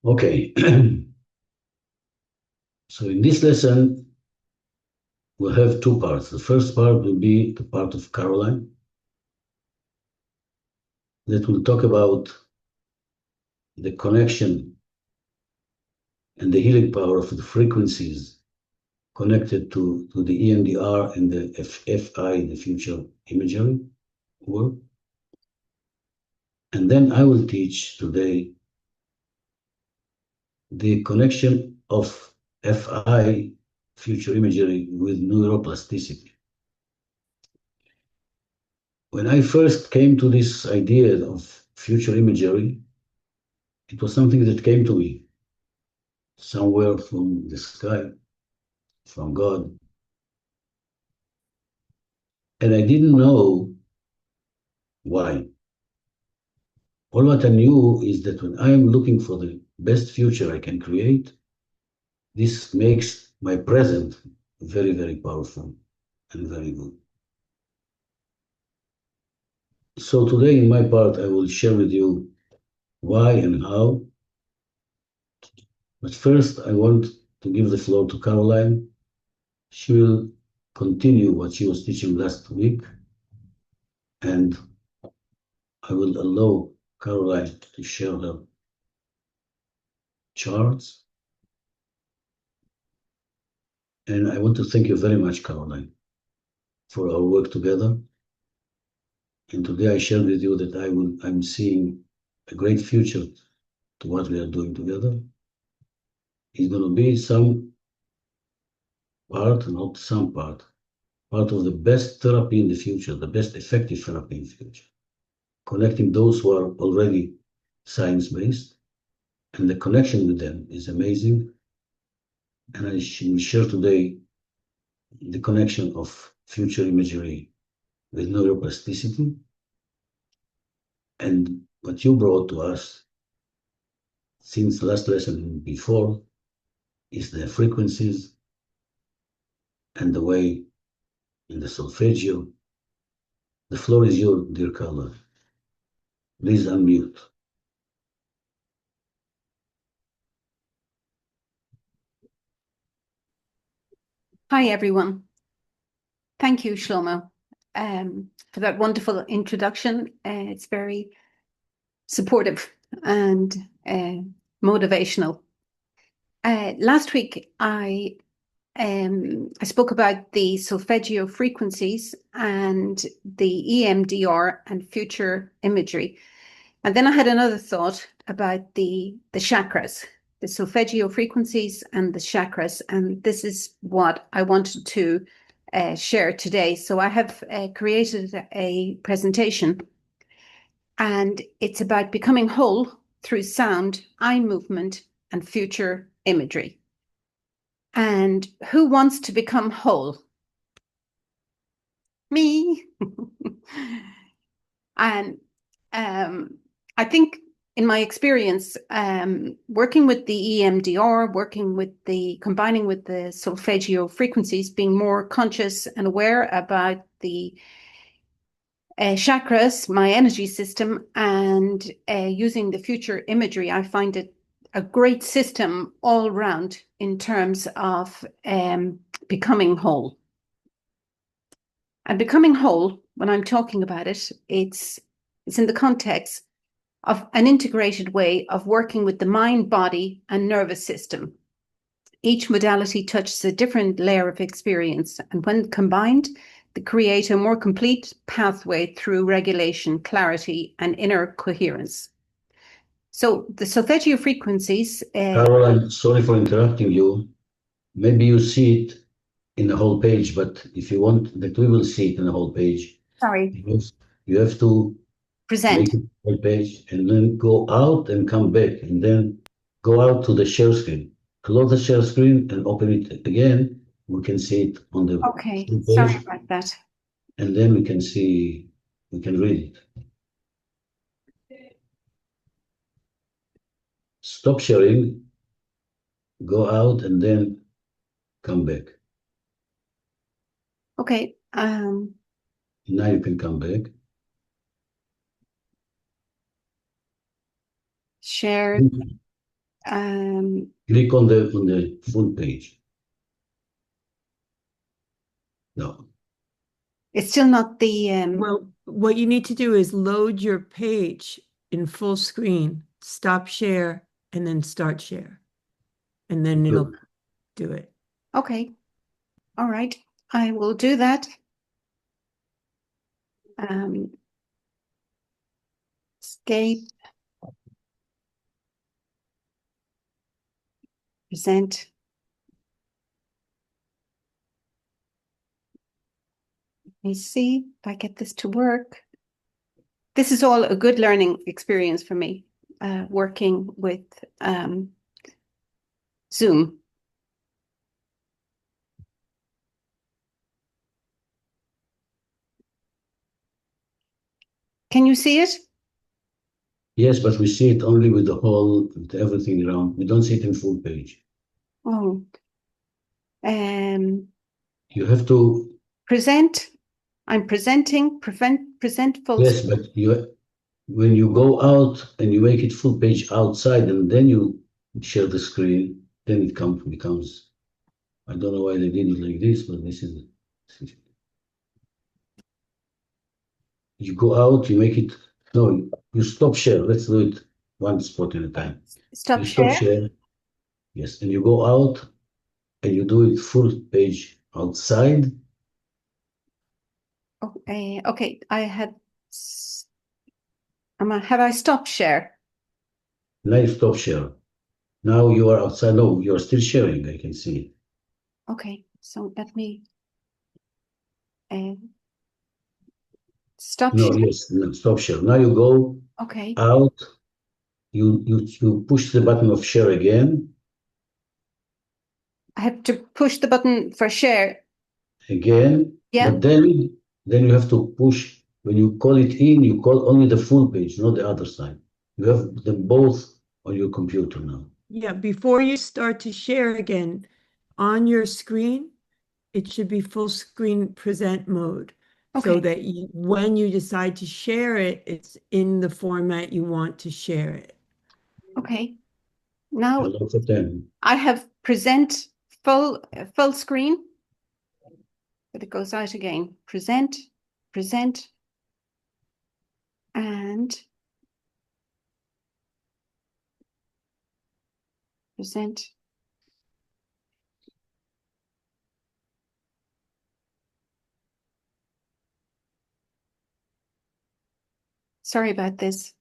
Okay, so in this lesson, we'll have two parts. The first part will be the part of Caroline that will talk about the connection and the healing power of the frequencies connected to the EMDR and the FI, the future imagery work. And then I will teach today the connection of FI, future imagery, with neuroplasticity. When I first came to this idea of future imagery, it was something that came to me somewhere from the sky, from God. And I didn't know why. All what I knew is that when I am looking for the best future I can create, this makes my present very, very powerful and very good. So today in my part, I will share with you why and how. But first, I want to give the floor to Caroline. She will continue what she was teaching last week, and I will allow Caroline to share her charts. And I want to thank you very much, Caroline, for our work together. And today I shared with you that I'm seeing a great future to what we are doing together. It's going to be some part, not some part of the best therapy in the future, the best effective therapy in the future, connecting those who are already science-based, and the connection with them is amazing. And I will share today the connection of future imagery with neuroplasticity. And what you brought to us since last lesson before is the frequencies and the way in the solfeggio. The floor is yours, dear Carla. Please unmute. Hi, everyone. Thank you, Shlomo, for that wonderful introduction. It's very supportive and motivational. Last week, I spoke about the Solfeggio frequencies and the EMDR and future imagery. And then I had another thought about the chakras, the Solfeggio frequencies and the chakras. And this is what I wanted to share today. So I have created a presentation, and it's about becoming whole through sound, eye movement, and future imagery. And who wants to become whole? Me. And I think in my experience, working with the EMDR, combining with the solfeggio frequencies, being more conscious and aware about the chakras, my energy system, and using the future imagery, I find it a great system all around in terms of becoming whole. And becoming whole, when I'm talking about it, it's in the context of an integrated way of working with the mind, body, and nervous system. Each modality touches a different layer of experience, and when combined, they create a more complete pathway through regulation, clarity, and inner coherence. So the solfeggio frequencies... Caroline, sorry for interrupting you. Maybe you see it in the whole page, but if you want that we will see it in the whole page, Sorry. You have to Present. make it whole page and then go out and come back, and then go out to the share screen. Close the share screen and open it again. We can see it on the Okay, page, sorry about that. and then we can read it. Stop sharing, go out, and then come back. Okay. Now you can come back. Share. Click on the full page. No. It's still not the Well, what you need to do is load your page in full screen, stop share, and then start share. And then it'll do it. okay. All right. I will do that. Escape. Present. Let me see if I get this to work. This is all a good learning experience for me, working with Zoom. Can you see it? Yes, but we see it only with the whole, with everything around. We don't see it in full page. Oh. You have to. Present. I'm presenting. Present full. Yes, but when you go out and you make it full page outside and then you share the screen, then it becomes. I don't know why they did it like this, but this is. You go out, you make it. No, you stop share. Let's do it one spot at a time. Stop You stop share. Yes, and you go out and you do it full page outside. Okay. Okay. Have I stopped share? Now you stop share. Now you are outside. No, you are still sharing. I can see. Okay. So let me stop No, share. yes, no, stop share. Now you go Okay. out. You push the button of share again. I have to push the button for share. Again. Yeah. But then you have to push. When you call it in, you call only the full page, not the other side. You have them both on your computer now. Yeah, before you start to share again, on your screen, it should be full screen present mode. So Okay. that when you decide to share it, it's in the format you want to share it. Okay. Now Hello for 10. I have present full screen. But it goes out again. Present, and present. Sorry about this.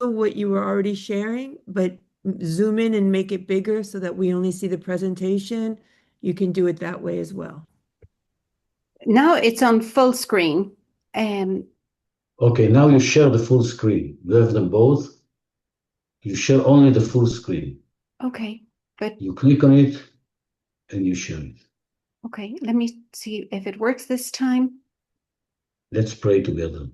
What you were already sharing, but zoom in and make it bigger so that we only see the presentation. You can do it that way as well. Now it's on full screen. Okay, now you share the full screen. You have them both. You share only the full screen. Okay, but you click on it and you share it. Okay, let me see if it works this time. Let's pray together.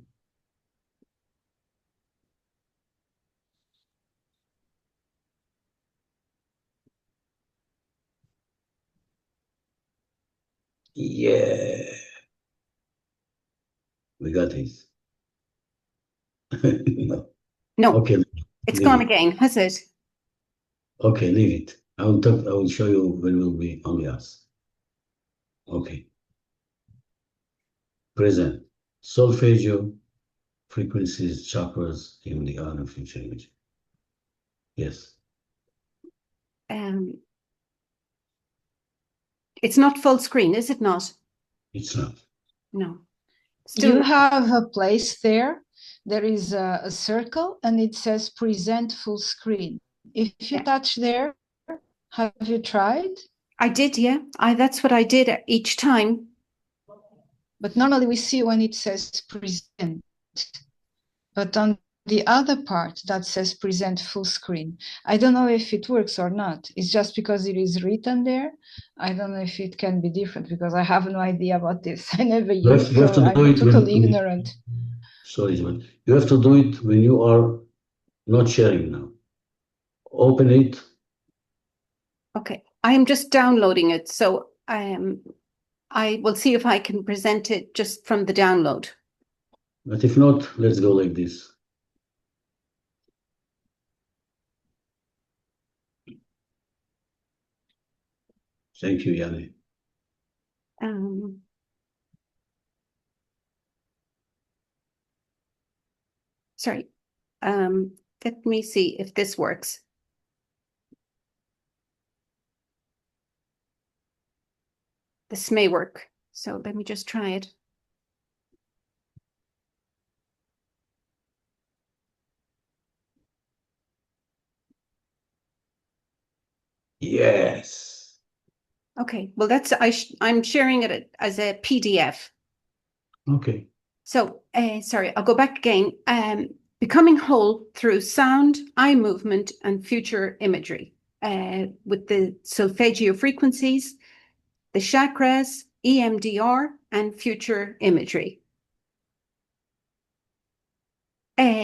Yeah, we got it. No. No, Okay, it's leave gone it. again, has it? Okay, leave it. I will show you when we'll be only us. Okay. Present. Solfeggio, frequencies, chakras in the art of future image. Yes. It's not full screen, is it not? It's not. No. Still, You have a place there. There is a circle and it says present full screen. If you touch there, have you tried? I did, yeah. That's what I did each time. But normally we see when it says present. But on the other part that says present full screen, I don't know if it works or not. It's just because it is written there. I don't know if it can be different because I have no idea about this. I never used it, so I'm totally ignorant. Sorry, but you have to do it when you are not sharing now. Open it. Okay, I am just downloading it, so I will see if I can present it just from the download. But if not, let's go like this. Thank you, Yanni. Sorry. Let me see if this works. This may work. So let me just try it. Yes. Okay, well, I'm sharing it as a PDF. Okay. So, sorry, I'll go back again. Becoming whole through sound, eye movement, and future imagery with the Solfeggio frequencies, the chakras, EMDR, and future imagery.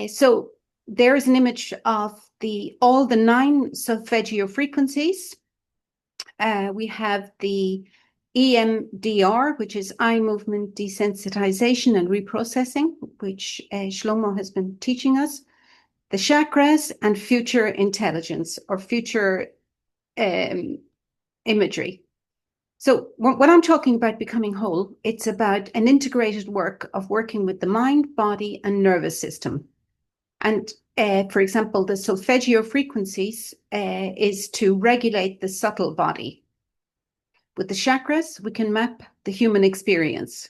So there is an image of all the 9 Solfeggio frequencies. We have the EMDR, which is eye movement desensitization and reprocessing, which Shlomo has been teaching us. The chakras and future intelligence or future imagery. So when I'm talking about becoming whole, it's about an integrated work of working with the mind, body, and nervous system. And for example, the Solfeggio frequencies is to regulate the subtle body. With the chakras, we can map the human experience.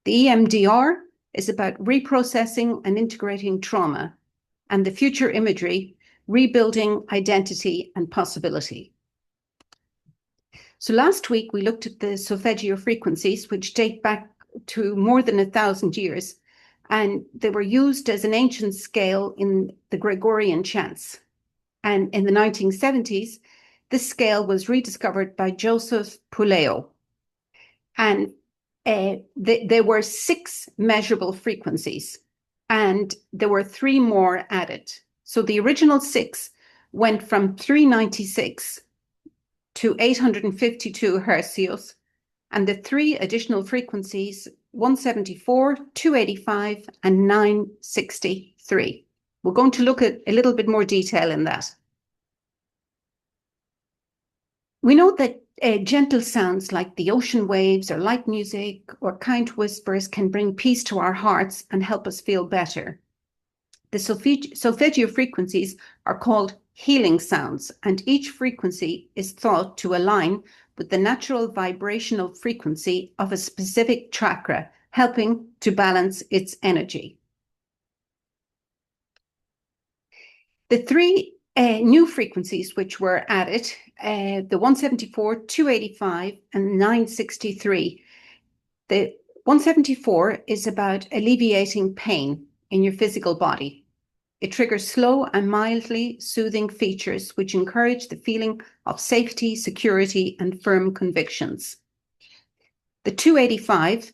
The EMDR is about reprocessing and integrating trauma, and the future imagery, rebuilding identity and possibility. So last week, we looked at the Solfeggio frequencies, which date back to more than 1,000 years, and they were used as an ancient scale in the Gregorian chants. And in the 1970s, this scale was rediscovered by Joseph Puleo. And there were 6 measurable frequencies, and there were 3 more added. So the original 6 went from 396 to 852 hertzios, and the 3 additional frequencies, 174, 285, and 963. We're going to look at a little bit more detail in that. We know that gentle sounds like the ocean waves or light music or kind whispers can bring peace to our hearts and help us feel better. The Solfeggio frequencies are called healing sounds, and each frequency is thought to align with the natural vibrational frequency of a specific chakra, helping to balance its energy. The 3 new frequencies which were added, the 174, 285, and 963. The 174 is about alleviating pain in your physical body. It triggers slow and mildly soothing features which encourage the feeling of safety, security, and firm convictions. The 285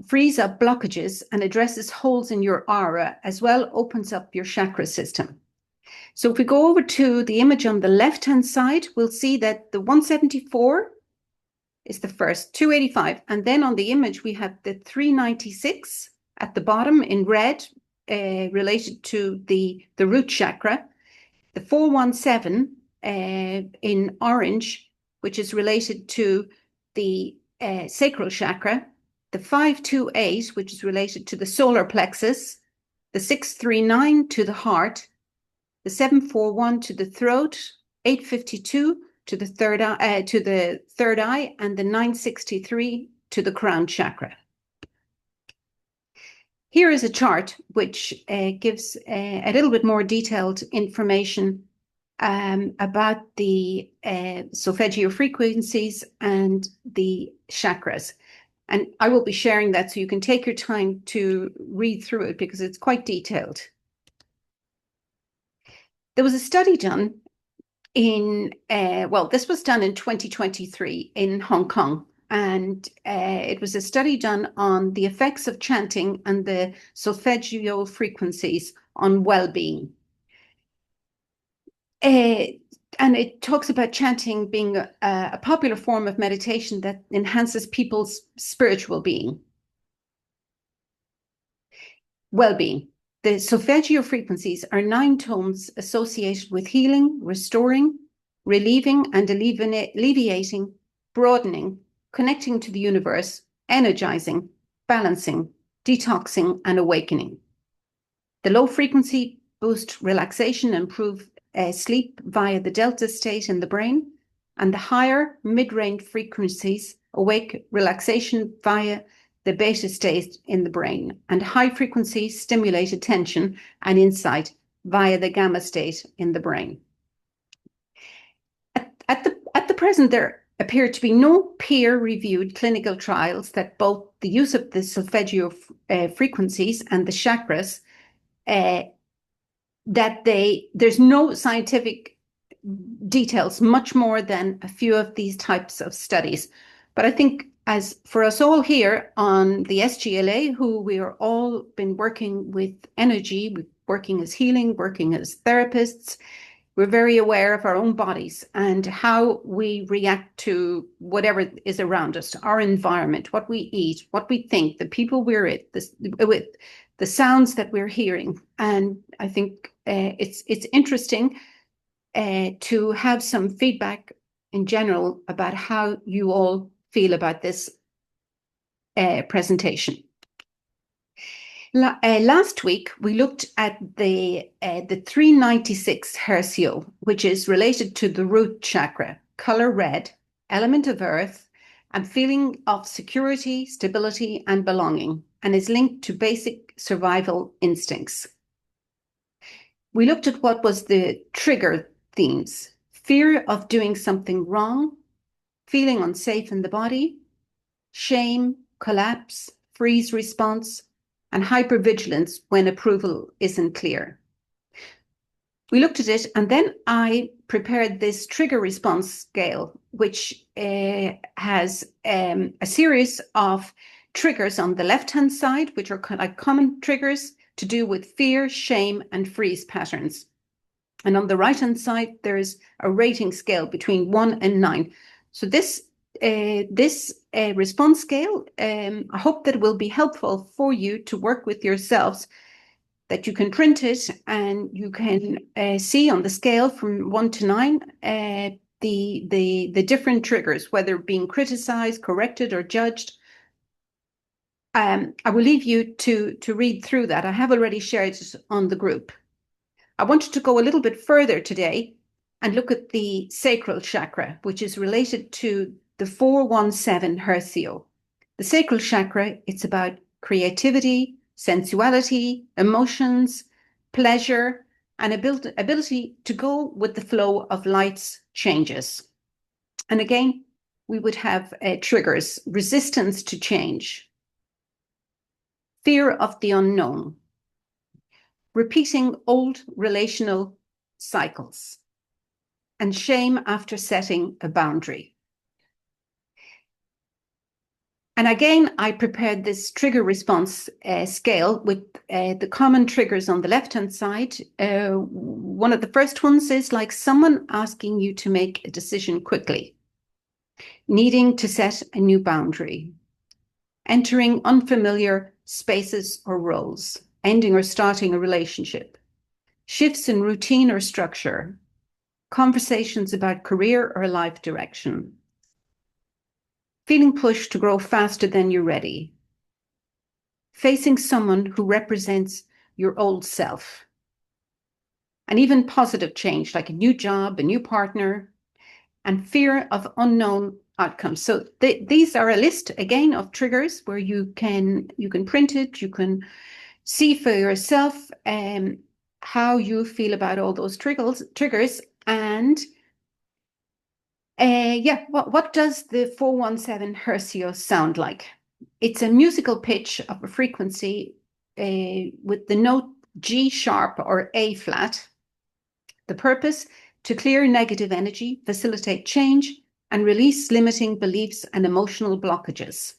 frees up blockages and addresses holes in your aura, as well opens up your chakra system. So if we go over to the image on the left-hand side, we'll see that the 174 is the first, 285, and then on the image we have the 396 at the bottom in red, related to the root chakra, the 417 in orange, which is related to the sacral chakra, the 528, which is related to the solar plexus, the 639 to the heart, the 741 to the throat, 852 to the third eye, and the 963 to the crown chakra. Here is a chart which gives a little bit more detailed information about the Solfeggio frequencies and the chakras. And I will be sharing that so you can take your time to read through it because it's quite detailed. There was a study done this was done in 2023 in Hong Kong. And it was a study done on the effects of chanting and the Solfeggio frequencies on well-being. And it talks about chanting being a popular form of meditation that enhances people's spiritual being. Well-being. The Solfeggio frequencies are 9 tones associated with healing, restoring, relieving and alleviating, broadening, connecting to the universe, energizing, balancing, detoxing, and awakening. The low frequency boost relaxation, improve sleep via the delta state in the brain, and the higher mid-range frequencies awake relaxation via the beta state in the brain, and high frequency stimulate attention and insight via the gamma state in the brain. At the present, there appear to be no peer-reviewed clinical trials that both the use of the Solfeggio frequencies and the chakras, there's no scientific details, much more than a few of these types of studies. But I think, as for us all here on the SGLA, who we are all been working with energy, working as healing, working as therapists, we're very aware of our own bodies and how we react to whatever is around us, our environment, what we eat, what we think, the people we're with, the sounds that we're hearing. And I think it's interesting to have some feedback in general about how you all feel about this presentation. Last week, we looked at the 396 Hertio, which is related to the root chakra, color red, element of earth, and feeling of security, stability, and belonging, and is linked to basic survival instincts. We looked at what was the trigger themes: fear of doing something wrong, feeling unsafe in the body, shame, collapse, freeze response, and hypervigilance when approval isn't clear. We looked at it, and then I prepared this trigger response scale, which has a series of triggers on the left-hand side, which are like common triggers to do with fear, shame, and freeze patterns. And on the right-hand side, there's a rating scale between 1 and 9. So this response scale, I hope that it will be helpful for you to work with yourselves, that you can print it and you can see on the scale from 1 to 9 the different triggers, whether being criticized, corrected, or judged. I will leave you to read through that. I have already shared it on the group. I wanted to go a little bit further today and look at the sacral chakra, which is related to the 417 Hertio. The sacral chakra, it's about creativity, sensuality, emotions, pleasure, and ability to go with the flow of life's changes. And again, we would have triggers: resistance to change, fear of the unknown, repeating old relational cycles, and shame after setting a boundary. And again, I prepared this trigger response scale with the common triggers on the left-hand side. One of the first ones is like someone asking you to make a decision quickly, needing to set a new boundary, entering unfamiliar spaces or roles, ending or starting a relationship, shifts in routine or structure, conversations about career or life direction, feeling pushed to grow faster than you're ready, facing someone who represents your old self, and even positive change like a new job, a new partner, and fear of unknown outcomes. So these are a list, again, of triggers where you can print it, you can see for yourself how you feel about all those triggers. And what does the 417 Hertio sound like? It's a musical pitch of a frequency with the note G sharp or A flat. The purpose: to clear negative energy, facilitate change, and release limiting beliefs and emotional blockages.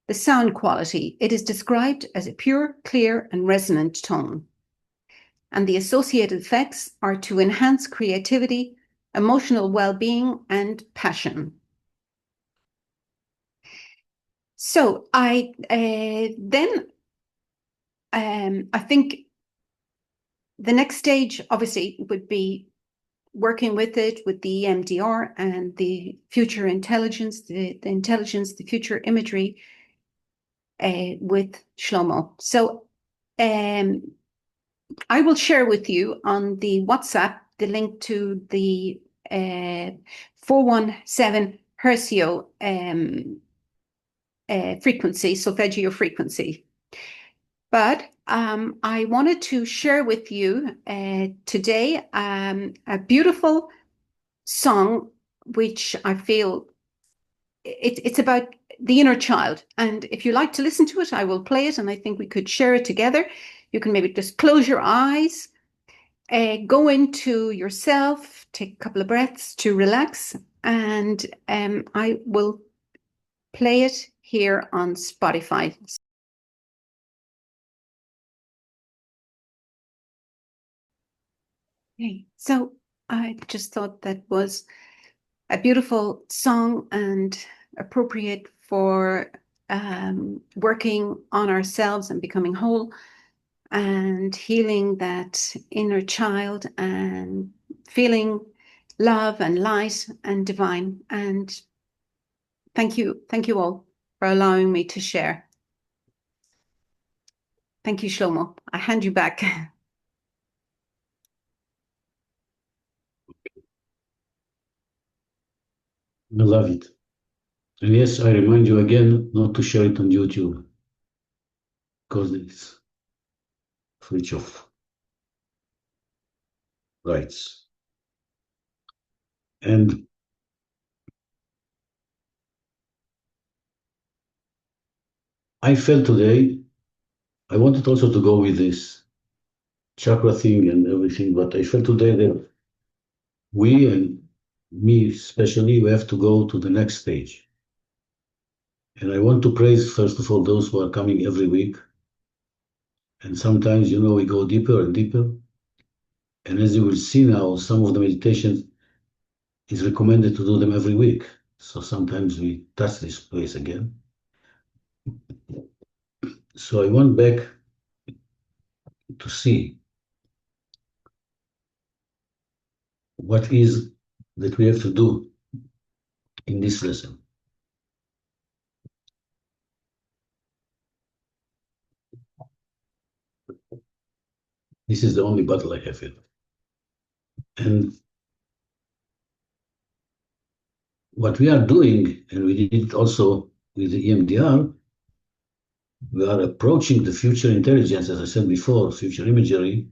The sound quality: it is described as a pure, clear, and resonant tone. And the associated effects are to enhance creativity, emotional well-being, and passion. So I think the next stage, obviously, would be working with it, with the EMDR and the future intelligence, the intelligence, the future imagery with Shlomo. So I will share with you on the WhatsApp the link to the 417 Hertzio frequency, Solfeggio frequency. But I wanted to share with you today a beautiful song, which I feel it's about the inner child. And if you like to listen to it, I will play it, and I think we could share it together. You can maybe just close your eyes, go into yourself, take a couple of breaths to relax, and I will play it here on Spotify. Okay, so I just thought that was a beautiful song and appropriate for working on ourselves and becoming whole and healing that inner child and feeling love and light and divine. And thank you all for allowing me to share. Thank you, Shlomo. I hand you back. I love it. And yes, I remind you again not to share it on YouTube because it's free of rights. And I felt today, I wanted also to go with this chakra thing and everything, but I felt today that we, and me especially, we have to go to the next stage. And I want to praise, first of all, those who are coming every week. And sometimes, we go deeper and deeper. And as you will see now, some of the meditations is recommended to do them every week. So sometimes we touch this place again. So I went back to see what is that we have to do in this lesson. This is the only battle I have here. And what we are doing, and we did it also with the EMDR, we are approaching the future intelligence, as I said before, future imagery,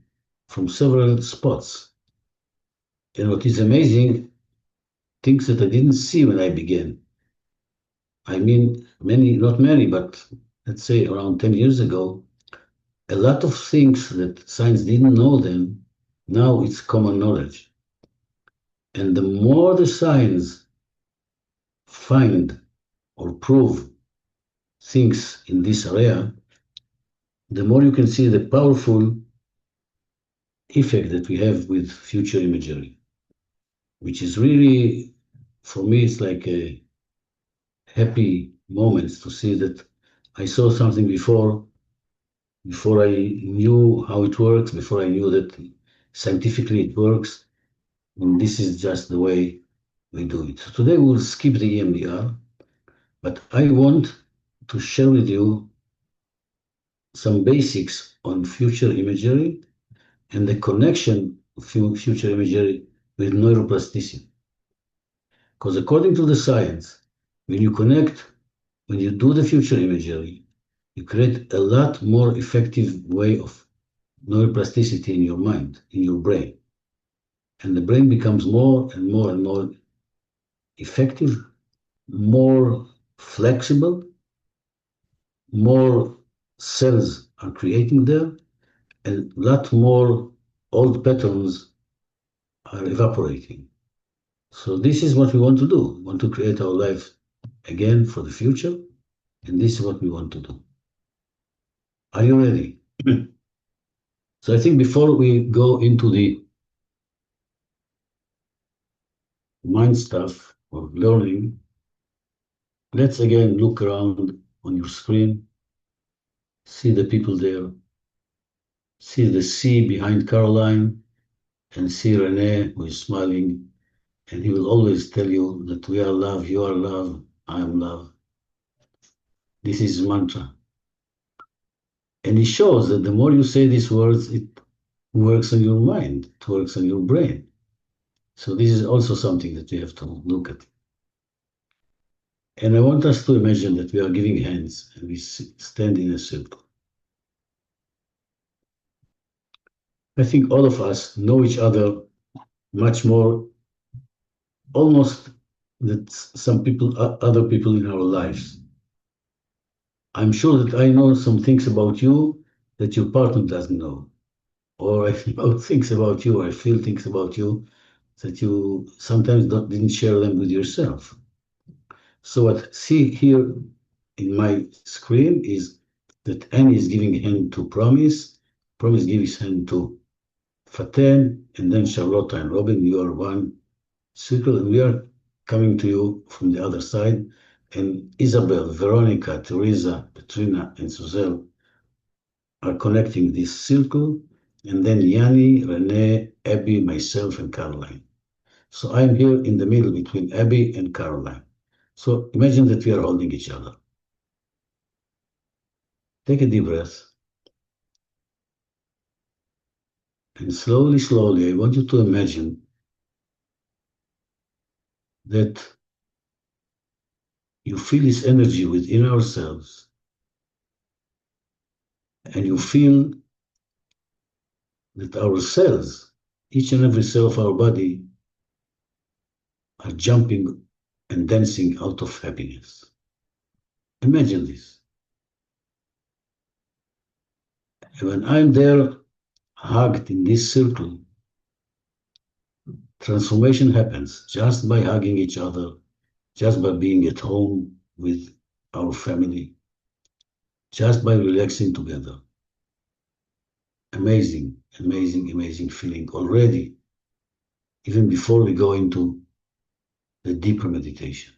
from several spots. And what is amazing, things that I didn't see when I began. I mean, not many, but let's say around 10 years ago, a lot of things that science didn't know then, now it's common knowledge. And the more the science find or prove things in this area, the more you can see the powerful effect that we have with future imagery, which is really, for me, it's like a happy moment to see that I saw something before I knew how it works, before I knew that scientifically it works, and this is just the way we do it. So today we'll skip the EMDR, but I want to share with you some basics on future imagery and the connection of future imagery with neuroplasticity. Because according to the science, when you do the future imagery, you create a lot more effective way of neuroplasticity in your mind, in your brain. And the brain becomes more and more and more effective, more flexible, more cells are creating there, and a lot more old patterns are evaporating. So this is what we want to do. We want to create our life again for the future, and this is what we want to do. Are you ready? So I think before we go into the mind stuff or learning, let's again look around on your screen, see the people there, see the sea behind Caroline, and see Rene, who is smiling, and he will always tell you that we are love, you are love, I am love. This is mantra. And it shows that the more you say these words, it works on your mind, it works on your brain. So this is also something that we have to look at. And I want us to imagine that we are giving hands and we stand in a circle. I think all of us know each other much more, almost that some people, other people in our lives. I'm sure that I know some things about you that your partner doesn't know. Or I know things about you, or I feel things about you that you sometimes didn't share them with yourself. So what I see here in my screen is that Annie is giving hand to Promise, Promise gives hand to Faten, and then Charlotte and Robin, you are one circle, and we are coming to you from the other side. And Isabel, Veronica, Teresa, Petrina, and Suzelle are connecting this circle. And then Yanni, Renee, Abby, myself, and Caroline. So I'm here in the middle between Abby and Caroline. So imagine that we are holding each other. Take a deep breath. And slowly, slowly, I want you to imagine that you feel this energy within ourselves, and you feel that our cells, each and every cell of our body, are jumping and dancing out of happiness. Imagine this. And when I'm there, hugged in this circle, transformation happens just by hugging each other, just by being at home with our family, just by relaxing together. Amazing, amazing, amazing feeling already, even before we go into the deeper meditation.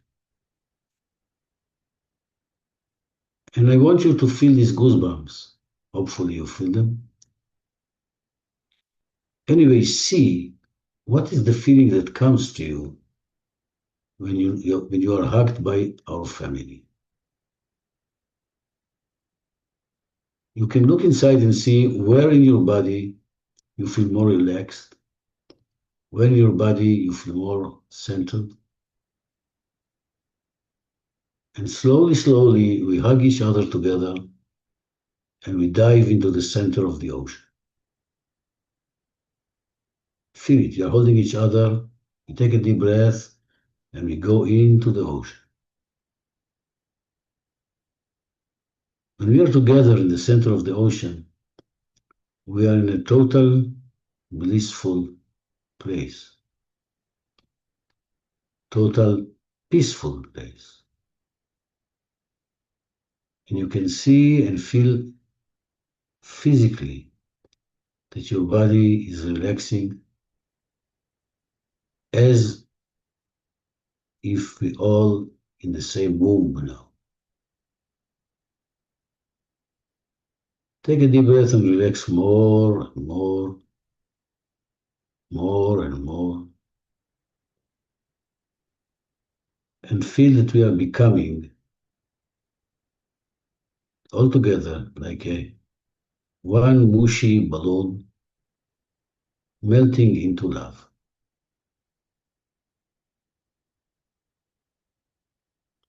And I want you to feel these goosebumps. Hopefully you feel them. Anyway, see what is the feeling that comes to you when you are hugged by our family. You can look inside and see where in your body you feel more relaxed, where in your body you feel more centered. And slowly, slowly, we hug each other together and we dive into the center of the ocean. Feel it, you're holding each other, we take a deep breath, and we go into the ocean. When we are together in the center of the ocean, we are in a total blissful place, total peaceful place. And you can see and feel physically that your body is relaxing as if we all in the same womb now. Take a deep breath and relax more and more, more and more. And feel that we are becoming all together like a one mushy balloon melting into love.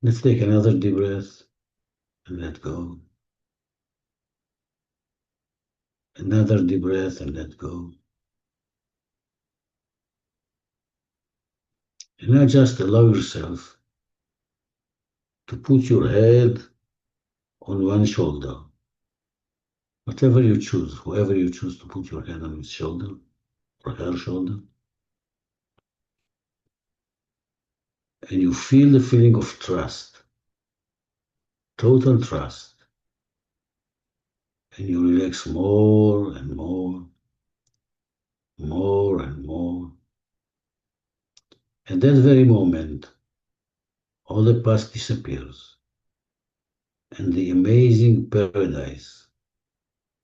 Let's take another deep breath and let go. Another deep breath and let go. And now just allow yourself to put your head on one shoulder. Whatever you choose, whoever you choose to put your head on his shoulder or her shoulder. And you feel the feeling of trust, total trust. And you relax more and more, more and more. At that very moment, all the past disappears, and the amazing paradise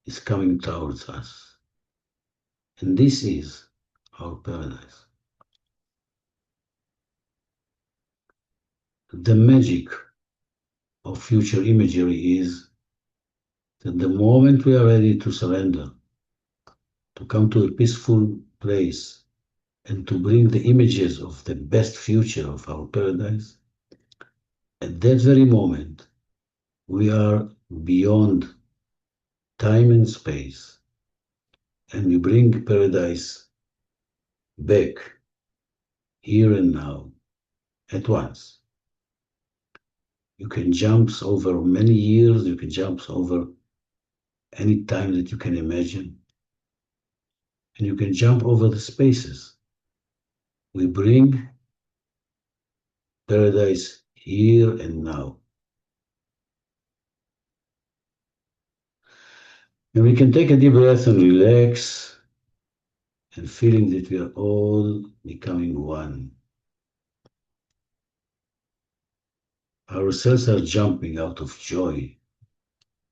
is coming towards us. And this is our paradise. The magic of future imagery is that the moment we are ready to surrender, to come to a peaceful place, and to bring the images of the best future of our paradise, at that very moment, we are beyond time and space, and we bring paradise back here and now at once. You can jump over many years, you can jump over any time that you can imagine, and you can jump over the spaces. We bring paradise here and now. And we can take a deep breath and relax, and feeling that we are all becoming one. Our cells are jumping out of joy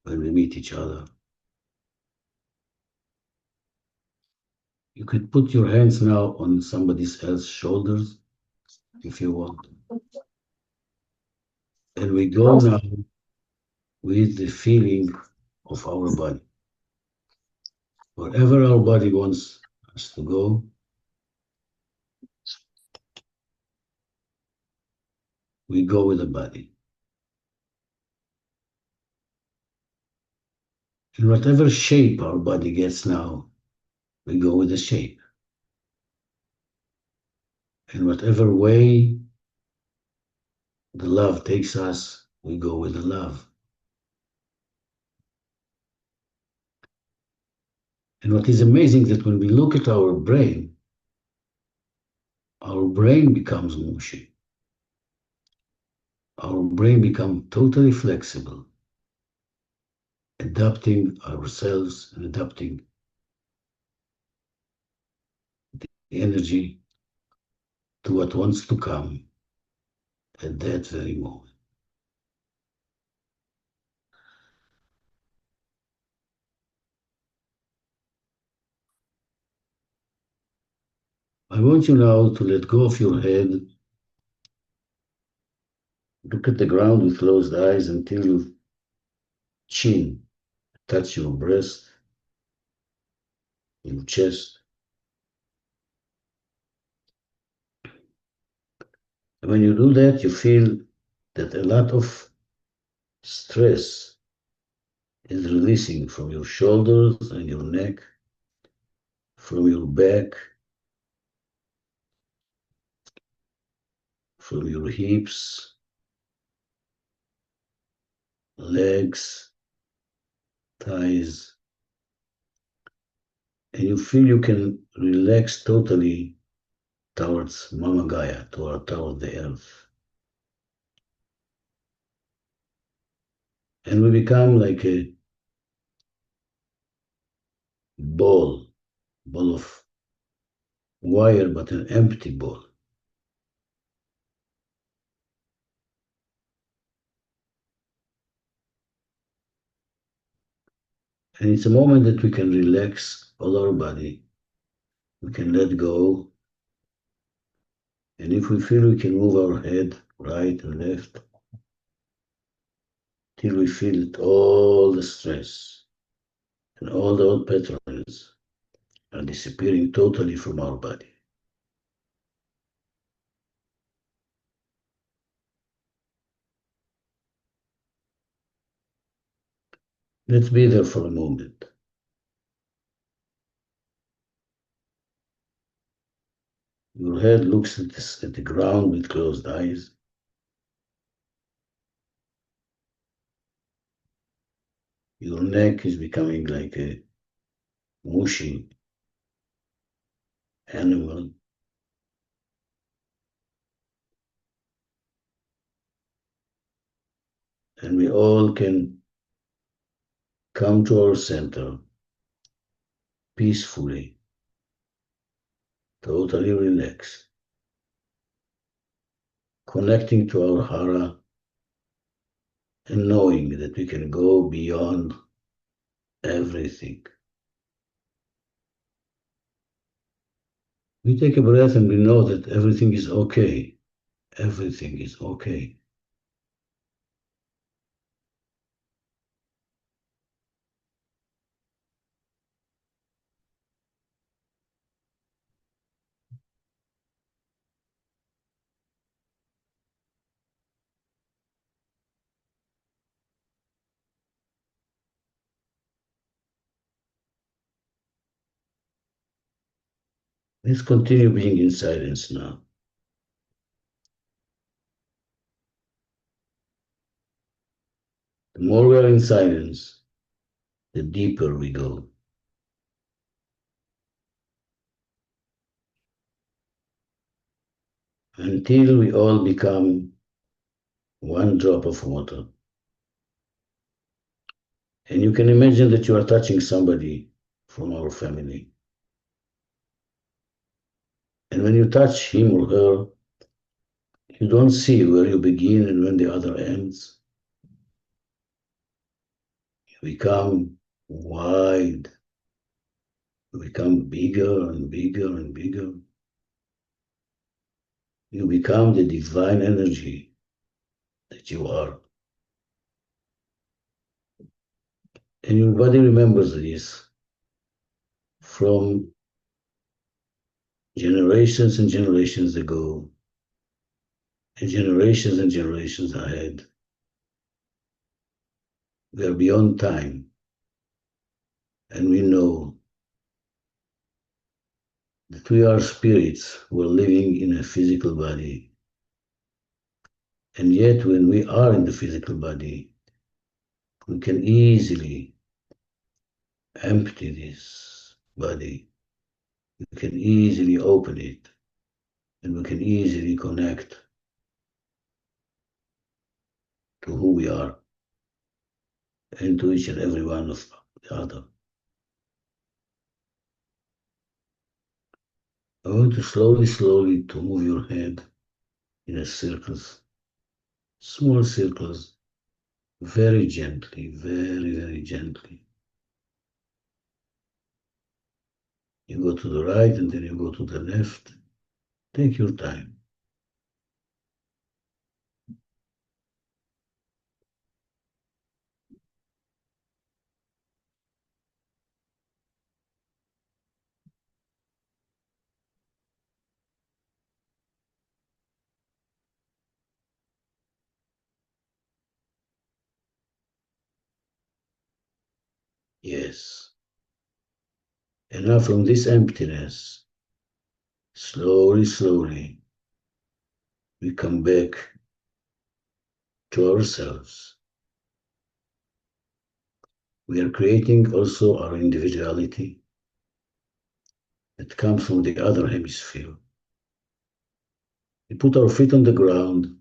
when we meet each other. You could put your hands now on somebody else's shoulders if you want. And we go now with the feeling of our body. Wherever our body wants us to go, we go with the body. In whatever shape our body gets now, we go with the shape. In whatever way the love takes us, we go with the love. And what is amazing that when we look at our brain becomes mushy. Our brain becomes totally flexible, adapting ourselves and adapting the energy to what wants to come at that very moment. I want you now to let go of your head. Look at the ground with closed eyes until your chin touch your breast, your chest. And when you do that, you feel that a lot of stress is releasing from your shoulders and your neck, from your back, from your hips, legs, thighs, and you feel you can relax totally towards Mama Gaia, toward the earth. And we become like a ball of wire, but an empty ball. And it's a moment that we can relax all our body. We can let go. And if we feel, we can move our head right and left till we feel that all the stress and all the old patterns are disappearing totally from our body. Let's be there for a moment. Your head looks at the ground with closed eyes. Your neck is becoming like a mushy animal. And we all can come to our center peacefully, totally relaxed, connecting to our hara and knowing that we can go beyond everything. We take a breath and we know that everything is okay. Everything is okay. Let's continue being in silence now. The more we are in silence, the deeper we go. Until we all become one drop of water. And you can imagine that you are touching somebody from our family. And when you touch him or her, you don't see where you begin and when the other ends. You become wide. You become bigger and bigger and bigger. You become the divine energy that you are. And your body remembers this from generations and generations ago, and generations ahead. We are beyond time, and we know that we are spirits who are living in a physical body. And yet, when we are in the physical body, we can easily empty this body. We can easily open it, and we can easily connect to who we are and to each and every one of the other. I want to slowly to move your head in a circles, small circles, very gently, very gently. You go to the right and then you go to the left. Take your time. Yes. And now from this emptiness, slowly, we come back to ourselves. We are creating also our individuality that comes from the other hemisphere. We put our feet on the ground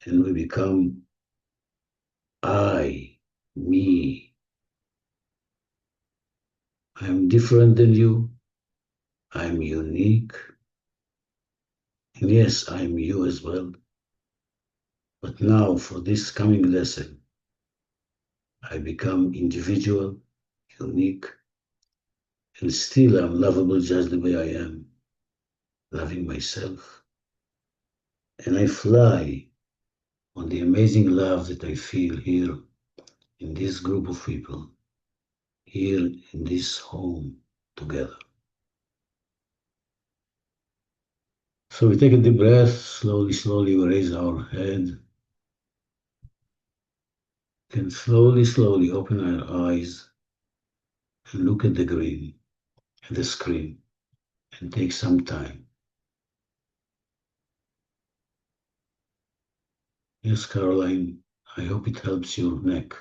and we become I, me. I'm different than you. I'm unique. And yes, I'm you as well. But now for this coming lesson, I become individual, unique, and still I'm lovable just the way I am, loving myself. And I fly on the amazing love that I feel here in this group of people, here in this home together. So we take a deep breath, slowly we raise our head. And slowly open our eyes and look at the green, at the screen, and take some time. Yes, Caroline, I hope it helps your neck.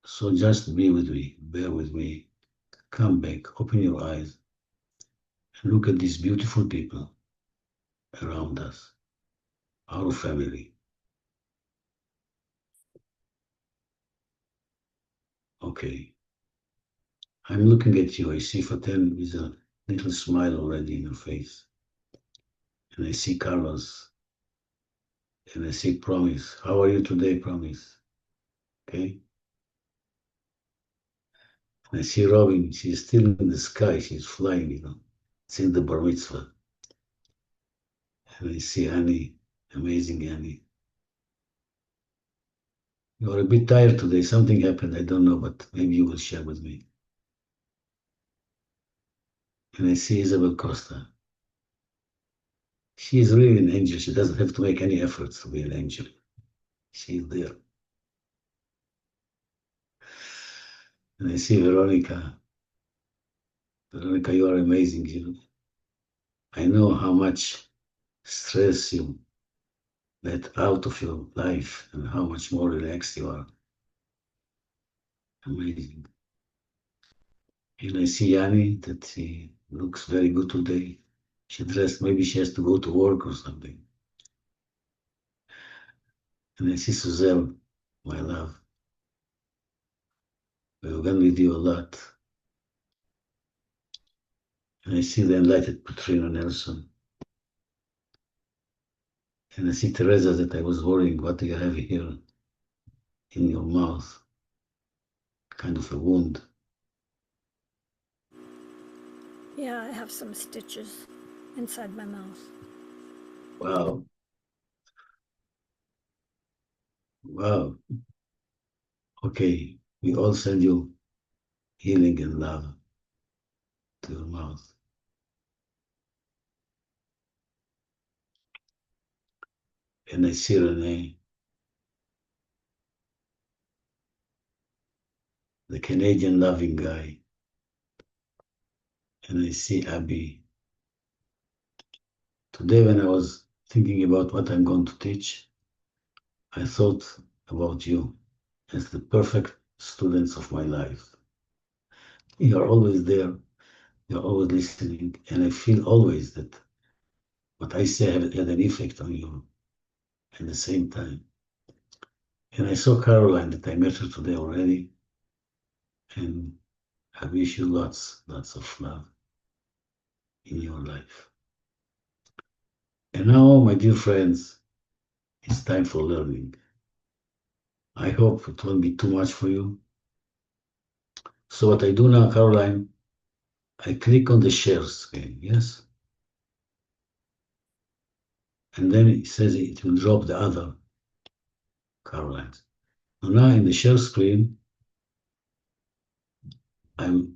So just be with me, bear with me. Come back, open your eyes, and look at these beautiful people around us, our family. Okay. I'm looking at you. I see Faten with a little smile already in her face. And I see Carlos. And I see Promise. How are you today, Promise? Okay. I see Robin, she's still in the sky, she's flying, It's in the bar mitzvah. And I see Annie, amazing Annie. You are a bit tired today, something happened, I don't know, but maybe you will share with me. And I see Isabel Costa. She is really an angel, she doesn't have to make any efforts to be an angel. She's there. And I see Veronica. Veronica, you are amazing. I know how much stress you let out of your life and how much more relaxed you are. Amazing. And I see Yanni that she looks very good today. She dressed, maybe she has to go to work or something. And I see Suzelle, my love. We've gone with you a lot. And I see the enlightened Petrina Nelson. And I see Teresa that I was worrying, what do you have here in your mouth? Kind of a wound. Yeah, I have some stitches inside my mouth. Wow. Wow. Okay, we all send you healing and love to your mouth. And I see Renee, the Canadian loving guy. And I see Abby. Today, when I was thinking about what I'm going to teach, I thought about you as the perfect students of my life. You are always there, you're always listening, and I feel always that what I say had an effect on you at the same time. And I saw Caroline that I met her today already, and I wish you lots of love in your life. And now, my dear friends, it's time for learning. I hope it won't be too much for you. So what I do now, Caroline, I click on the share screen, yes? And then it says it will drop the other Carolines. Now in the share screen, I'm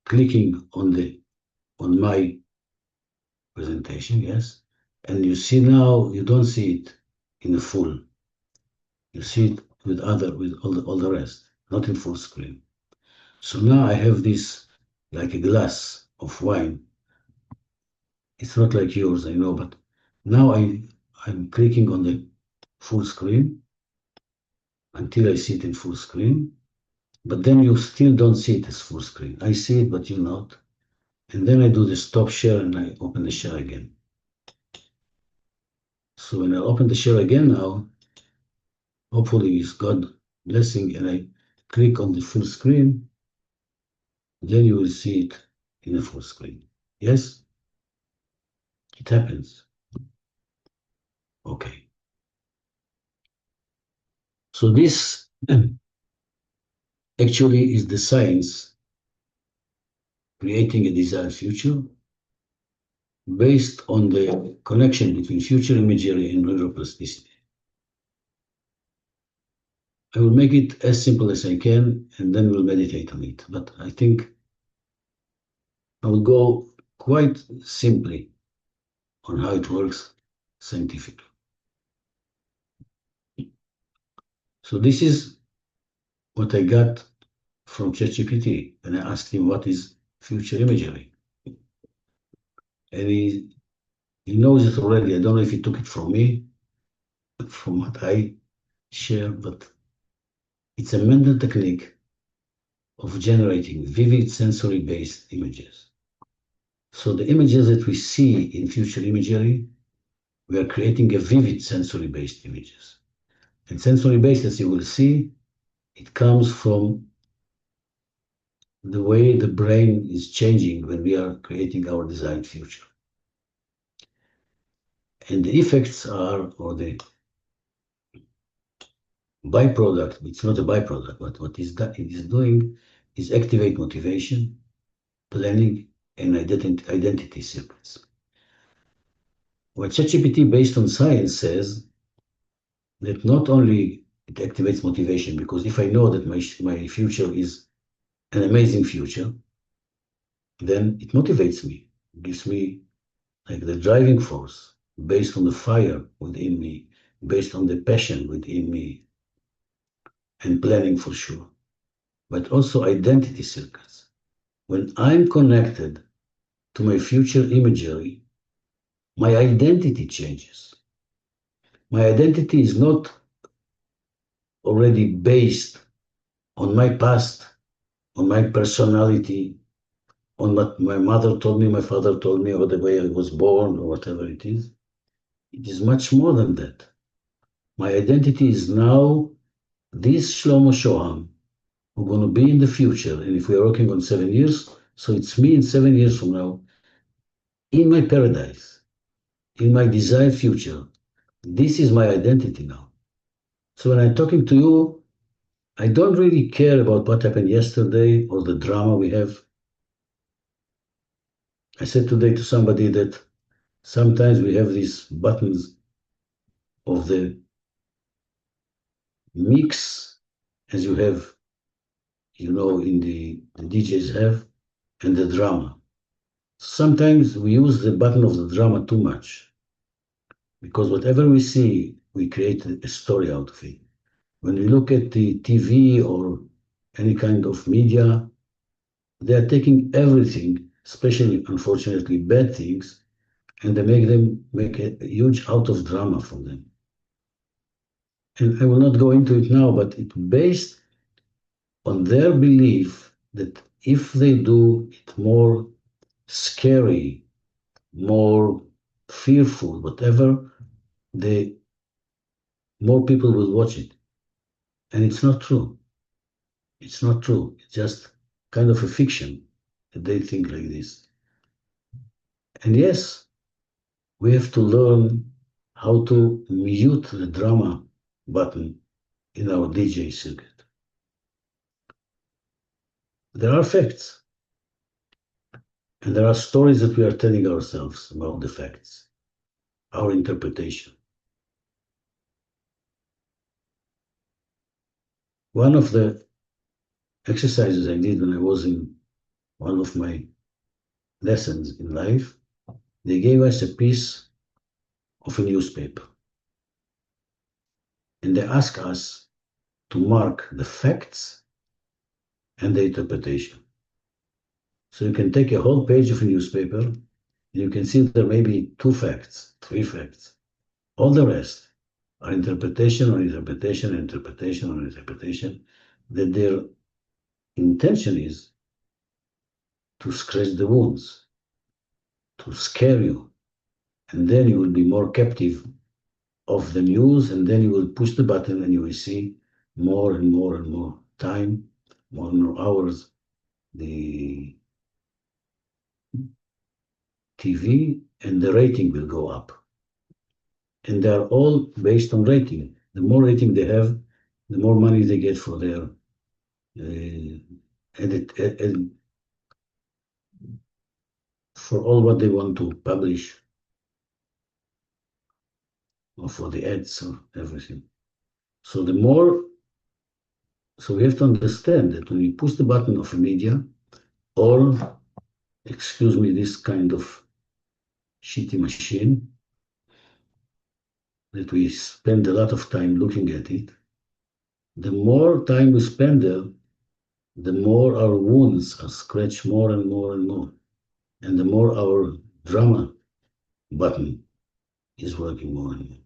clicking on my presentation, yes? And you see now, you don't see it in the full. You see it with all the rest, not in full screen. So now I have this like a glass of wine. It's not like yours, I know, but now I'm clicking on the full screen until I see it in full screen. But then you still don't see it as full screen. I see it, but you not. And then I do the stop share and I open the share again. So when I open the share again now, hopefully with God's blessing, and I click on the full screen, then you will see it in the full screen. Yes? It happens. Okay. So this actually is the science creating a desired future based on the connection between future imagery and neuroplasticity. I will make it as simple as I can, and then we'll meditate on it. But I think I will go quite simply on how it works scientifically. So this is what I got from ChatGPT, and I asked him what is future imagery. And he knows it already. I don't know if he took it from me, from what I share, but it's a mental technique of generating vivid sensory-based images. So the images that we see in future imagery, we are creating a vivid sensory-based images. And sensory-based, as you will see, it comes from the way the brain is changing when we are creating our desired future. And the effects are, or the byproduct, it's not a byproduct, but what it is doing is activate motivation, planning, and identity circuits. What ChatGPT based on science says that not only it activates motivation, because if I know that my future is an amazing future, then it motivates me, gives me like the driving force based on the fire within me, based on the passion within me, and planning for sure, but also identity circuits. When I'm connected to my future imagery, my identity changes. My identity is not already based on my past, on my personality, on what my mother told me, my father told me, or the way I was born, or whatever it is. It is much more than that. My identity is now this Shlomo Shoham, who's going to be in the future. And if we are working on 7 years, so it's me in 7 years from now, in my paradise, in my desired future. This is my identity now. So when I'm talking to you, I don't really care about what happened yesterday or the drama we have. I said today to somebody that sometimes we have these buttons of the mix, as you have, in the DJs have, and the drama. Sometimes we use the button of the drama too much, because whatever we see, we create a story out of it. When we look at the TV or any kind of media, they are taking everything, especially, unfortunately, bad things, and they make a huge out of drama from them. And I will not go into it now, but it's based on their belief that if they do it more scary, more fearful, whatever, more people will watch it. And it's not true. It's not true. It's just kind of a fiction that they think like this. And yes, we have to learn how to mute the drama button in our DJ circuit. There are facts, and there are stories that we are telling ourselves about the facts, our interpretation. One of the exercises I did when I was in one of my lessons in life, they gave us a piece of a newspaper. And they asked us to mark the facts and the interpretation. So you can take a whole page of a newspaper, and you can see there may be 2 facts, 3 facts. All the rest are interpretation on interpretation, interpretation on interpretation, that their intention is to scratch the wounds, to scare you, and then you will be more captive of the news, and then you will push the button and you will see more and more and more time, more and more hours, the TV, and the rating will go up. And they are all based on rating. The more rating they have, the more money they get for their and for all what they want to publish, or for the ads or everything. So we have to understand that when we push the button of a media, or, excuse me, this kind of shitty machine, that we spend a lot of time looking at it, the more time we spend there, the more our wounds are scratched more and more and more, and the more our drama button is working more and more.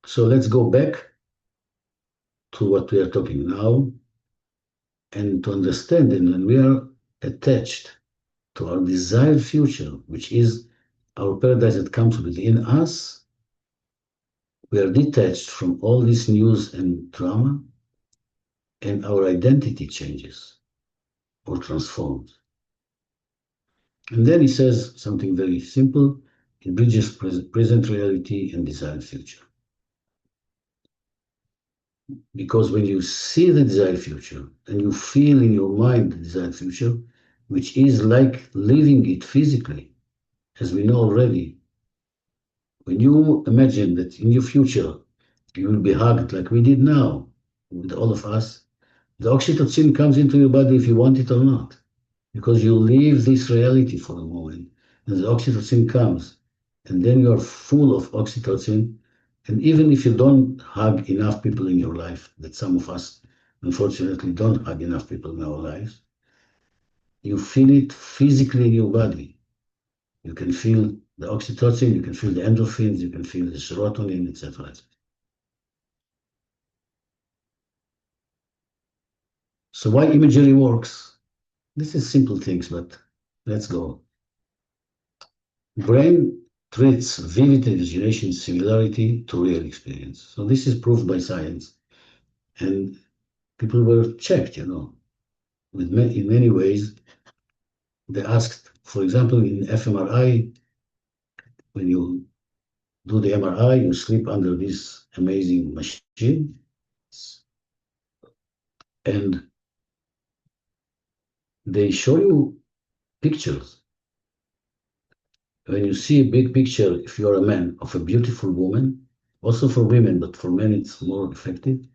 So let's go back to what we are talking now, and to understand that when we are attached to our desired future, which is our paradise that comes within us, we are detached from all this news and drama, and our identity changes or transforms. And then he says something very simple: it bridges present reality and desired future. Because when you see the desired future and you feel in your mind the desired future, which is like living it physically, as we know already, when you imagine that in your future you will be hugged like we did now with all of us, the oxytocin comes into your body if you want it or not, because you leave this reality for a moment, and the oxytocin comes, and then you are full of oxytocin. And even if you don't hug enough people in your life, that some of us unfortunately don't hug enough people in our lives, you feel it physically in your body. You can feel the oxytocin, you can feel the endorphins, you can feel the serotonin, etc. So why imagery works? This is simple things, but let's go. Brain treats vivid imagination similarity to real experience. So this is proved by science. And people were checked, in many ways. They asked, for example, in fMRI, when you do the MRI, you sleep under this amazing machine. And they show you pictures. When you see a big picture, if you're a man, of a beautiful woman, also for women, but for men it's more effective,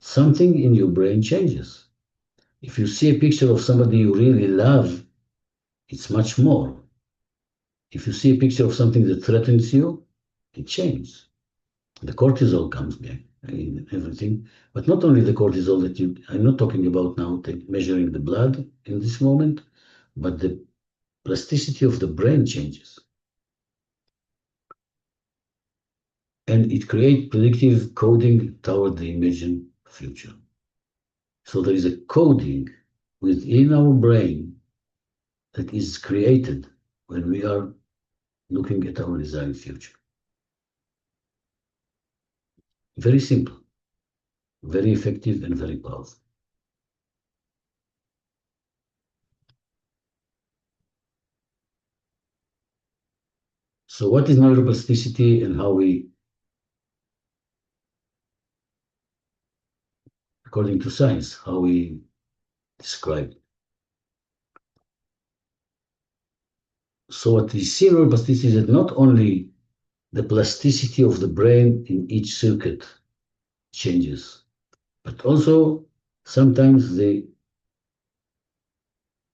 something in your brain changes. If you see a picture of somebody you really love, it's much more. If you see a picture of something that threatens you, it changes. The cortisol comes back in everything, but not only the cortisol I'm not talking about now measuring the blood in this moment, but the plasticity of the brain changes. And it creates predictive coding toward the imagined future. So there is a coding within our brain that is created when we are looking at our desired future. Very simple, very effective, and very powerful. So what is neuroplasticity and how we, according to science, how we describe it? So what we see in neuroplasticity is that not only the plasticity of the brain in each circuit changes, but also sometimes the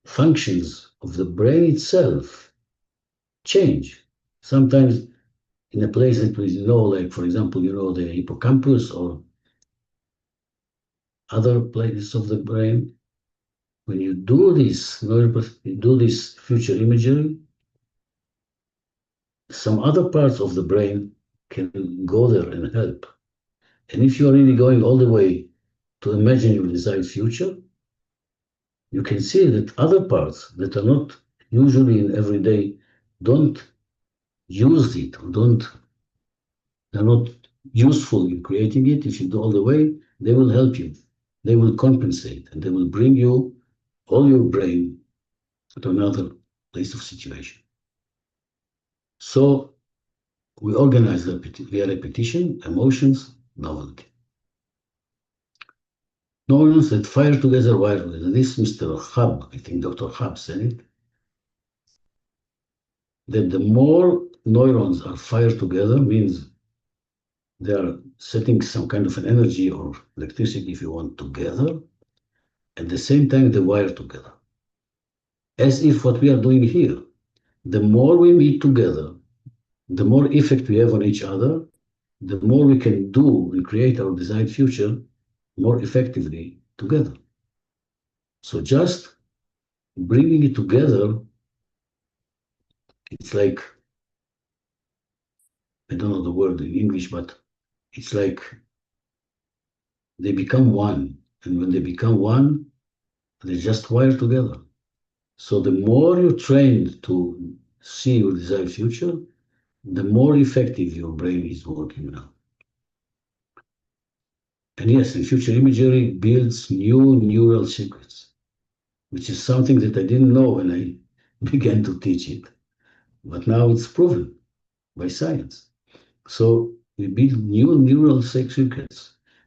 functions of the brain itself change. Sometimes in a place that we know, like for example, the hippocampus or other places of the brain, when you do this future imagery, some other parts of the brain can go there and help. And if you are really going all the way to imagine your desired future, you can see that other parts that are not usually in everyday don't use it, or they're not useful in creating it. If you do all the way, they will help you. They will compensate, and they will bring you all your brain to another place of situation. So we organize via repetition, emotions, novelty. Neurons that fire together wire together. This Mr. Hub, I think Dr. Hub said it, that the more neurons are fired together means they are setting some kind of an energy or electricity, if you want, together. At the same time, they wire together. As if what we are doing here, the more we meet together, the more effect we have on each other, the more we can do and create our desired future more effectively together. So just bringing it together, it's like, I don't know the word in English, but it's like they become one. And when they become one, they just wire together. So the more you're trained to see your desired future, the more effective your brain is working now. And yes, in future imagery builds new neural circuits, which is something that I didn't know when I began to teach it. But now it's proven by science. So we build new neural circuits,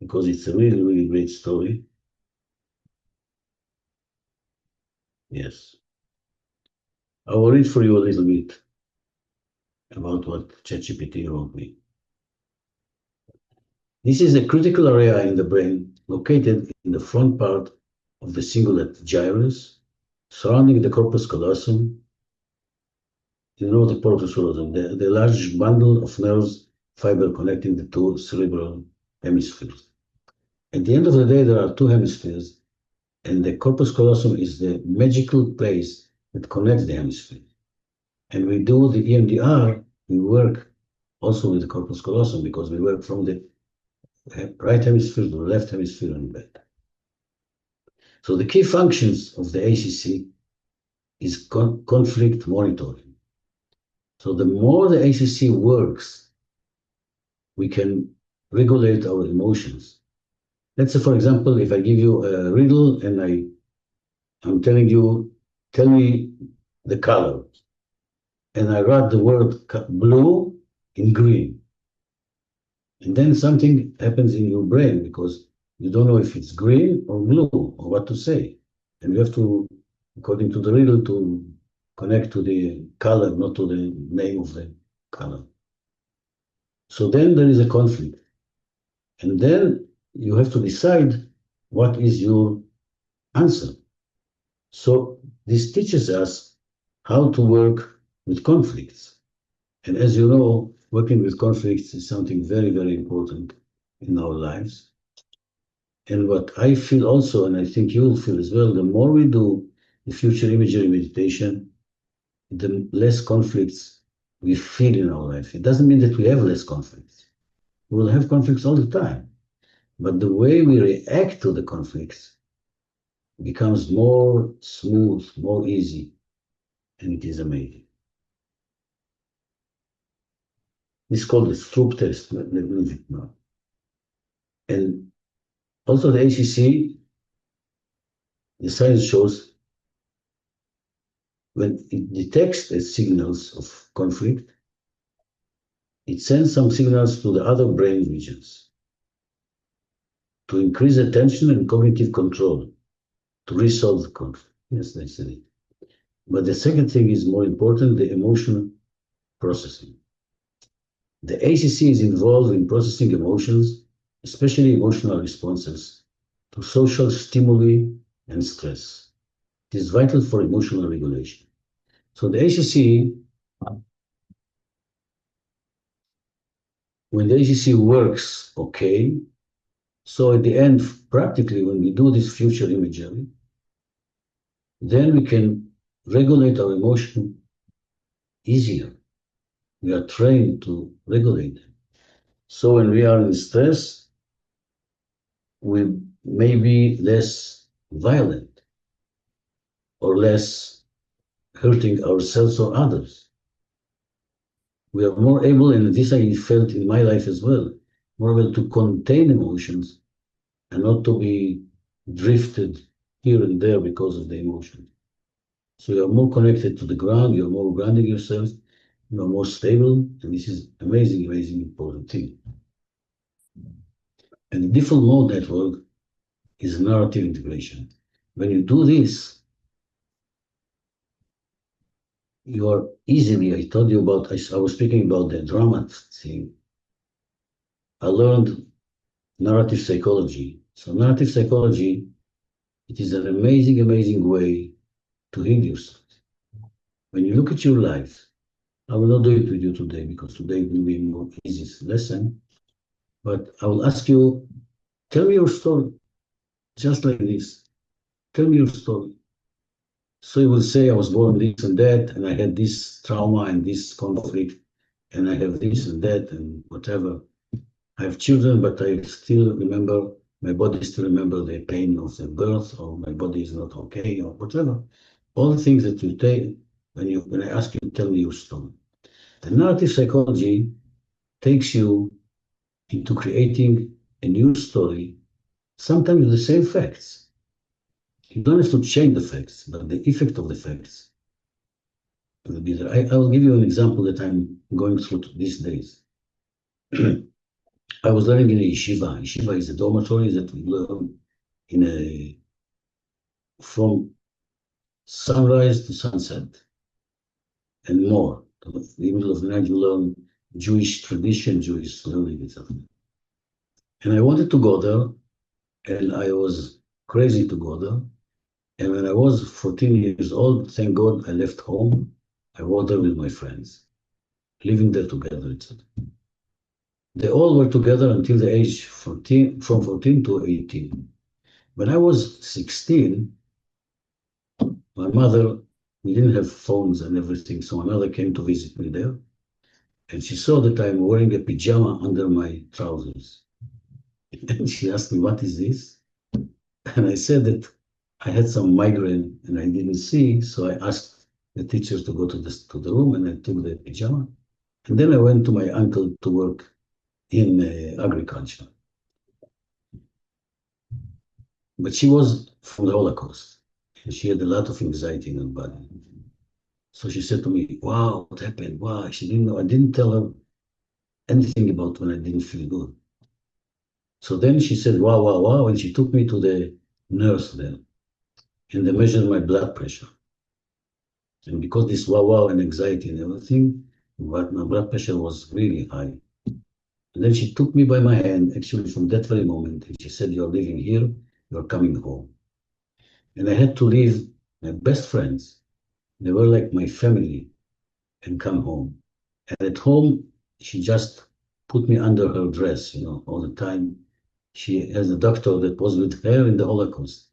because it's a really, really great story. Yes. I will read for you a little bit about what ChatGPT wrote me. This is a critical area in the brain located in the front part of the cingulate gyrus, surrounding the corpus callosum. You know the corpus callosum, the large bundle of nerves fiber connecting the two cerebral hemispheres. At the end of the day, there are two hemispheres, and the corpus callosum is the magical place that connects the hemispheres. And we do the EMDR, we work also with the corpus callosum because we work from the right hemisphere to the left hemisphere and back. So the key functions of the ACC is conflict monitoring. So the more the ACC works, we can regulate our emotions. Let's say, for example, if I give you a riddle and I'm telling you, tell me the color, and I write the word blue in green. And then something happens in your brain because you don't know if it's green or blue or what to say. And you have to, according to the riddle, to connect to the color, not to the name of the color. So then there is a conflict. And then you have to decide what is your answer. So this teaches us how to work with conflicts. And as you know, working with conflicts is something very, very important in our lives. And what I feel also, and I think you will feel as well, the more we do the future imagery meditation, the less conflicts we feel in our life. It doesn't mean that we have less conflicts. We will have conflicts all the time. But the way we react to the conflicts becomes more smooth, more easy, and it is amazing. It's called the Stroop test. Let me leave it now. And also the ACC, the science shows when it detects the signals of conflict, it sends some signals to the other brain regions to increase attention and cognitive control, to resolve the conflict. Yes, they said it. But the second thing is more important, the emotional processing. The ACC is involved in processing emotions, especially emotional responses to social stimuli and stress. It is vital for emotional regulation. So the ACC, when the ACC works okay, so at the end, practically, when we do this future imagery, then we can regulate our emotion easier. We are trained to regulate them. So when we are in stress, we may be less violent or less hurting ourselves or others. We are more able, and this I felt in my life as well, more able to contain emotions and not to be drifted here and there because of the emotion. So you are more connected to the ground, you're more grounding yourself, you are more stable, and this is amazing, amazing, important thing. And the default mode network is narrative integration. When you do this, you are easily, I told you about, I was speaking about the drama thing. I learned narrative psychology. So narrative psychology, it is an amazing, amazing way to heal yourself. When you look at your life, I will not do it with you today because today will be a more easy lesson, but I will ask you, tell me your story, just like this. Tell me your story. So you will say, I was born this and that, and I had this trauma and this conflict, and I have this and that, and whatever. I have children, but I still remember, my body still remember the pain of the birth, or my body is not okay, or whatever. All the things that you take, when I ask you, tell me your story. The narrative psychology takes you into creating a new story, sometimes with the same facts. You don't have to change the facts, but the effect of the facts will be there. I will give you an example that I'm going through these days. I was learning in a yeshiva. Yeshiva is a dormitory that we learn from sunrise to sunset and more. In the middle of the night, you learn Jewish tradition, Jewish learning, etc. And I wanted to go there, and I was crazy to go there. And when I was 14 years old, thank God I left home. I went there with my friends, living there together, etc. They all were together until the age 14, from 14 to 18. When I was 16, my mother, we didn't have phones and everything, so my mother came to visit me there, and she saw that I'm wearing a pajama under my trousers. And she asked me, "What is this?" And I said that I had some migraine and I didn't see, so I asked the teachers to go to the room, and I took the pajama. And then I went to my uncle to work in agriculture. But she was from the Holocaust, and she had a lot of anxiety in her body. So she said to me, "Wow, what happened? Wow." She didn't know. I didn't tell her anything about when I didn't feel good. So then she said, "Wow, wow, wow," and she took me to the nurse there, and they measured my blood pressure. And because this wow, wow, and anxiety and everything, but my blood pressure was really high. And then she took me by my hand, actually from that very moment, and she said, "You're living here, you're coming home." And I had to leave my best friends. They were like my family, and come home. And at home, she just put me under her dress, all the time. She has a doctor that was with her in the Holocaust.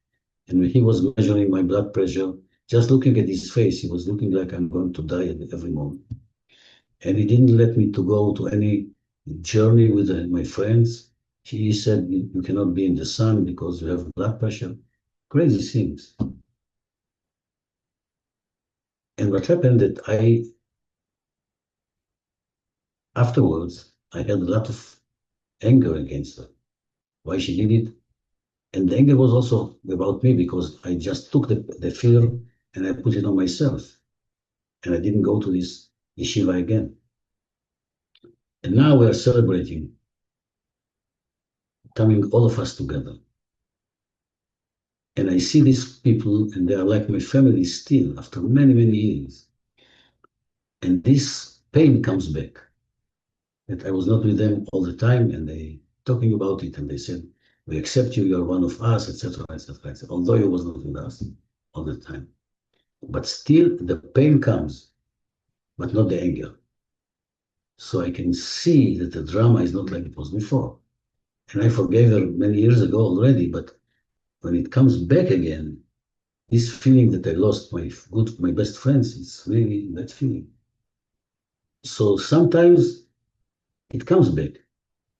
And when he was measuring my blood pressure, just looking at his face, he was looking like I'm going to die at every moment. And he didn't let me to go to any journey with my friends. He said, "You cannot be in the sun because you have blood pressure." Crazy things. And what happened that afterwards, I had a lot of anger against her. Why she did it? And the anger was also about me because I just took the fear and I put it on myself. And I didn't go to this yeshiva again. And now we are celebrating, coming all of us together. And I see these people, and they are like my family still after many, many years. And this pain comes back. That I was not with them all the time, and they talking about it, and they said, "We accept you, you're one of us," etc., etc. Although you was not with us all the time. But still the pain comes, but not the anger. So I can see that the drama is not like it was before. And I forgave her many years ago already, but when it comes back again, this feeling that I lost my best friends, it's really that feeling. So sometimes it comes back,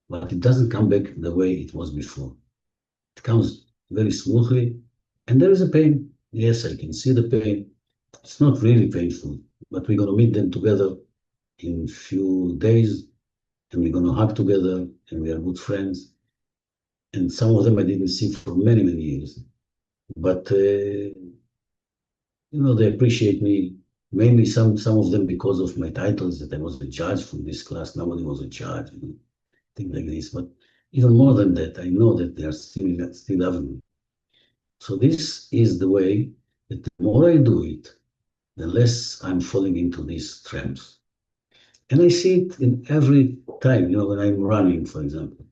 but it doesn't come back the way it was before. It comes very smoothly, and there is a pain. Yes, I can see the pain. It's not really painful, but we're going to meet them together in a few days, and we're going to hug together, and we are good friends. And some of them I didn't see for many, many years. But, they appreciate me, mainly some of them because of my titles, that I was a judge from this class. Nobody was a judge, things like this. But even more than that, I know that they are still loving me. So this is the way that the more I do it, the less I'm falling into these traps. And I see it in every time, when I'm running, for example.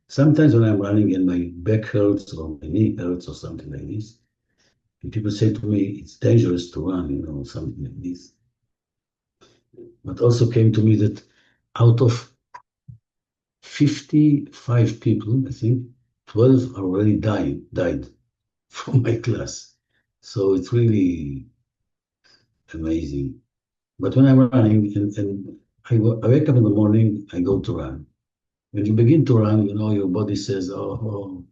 Sometimes when I'm running and my back hurts or my knee hurts or something like this, and people say to me, "It's dangerous to run," something like this. But also came to me that out of 55 people, I think 12 are already died from my class. So it's really amazing. But when I'm running and I wake up in the morning, I go to run. When you begin to run, your body says, "Oh,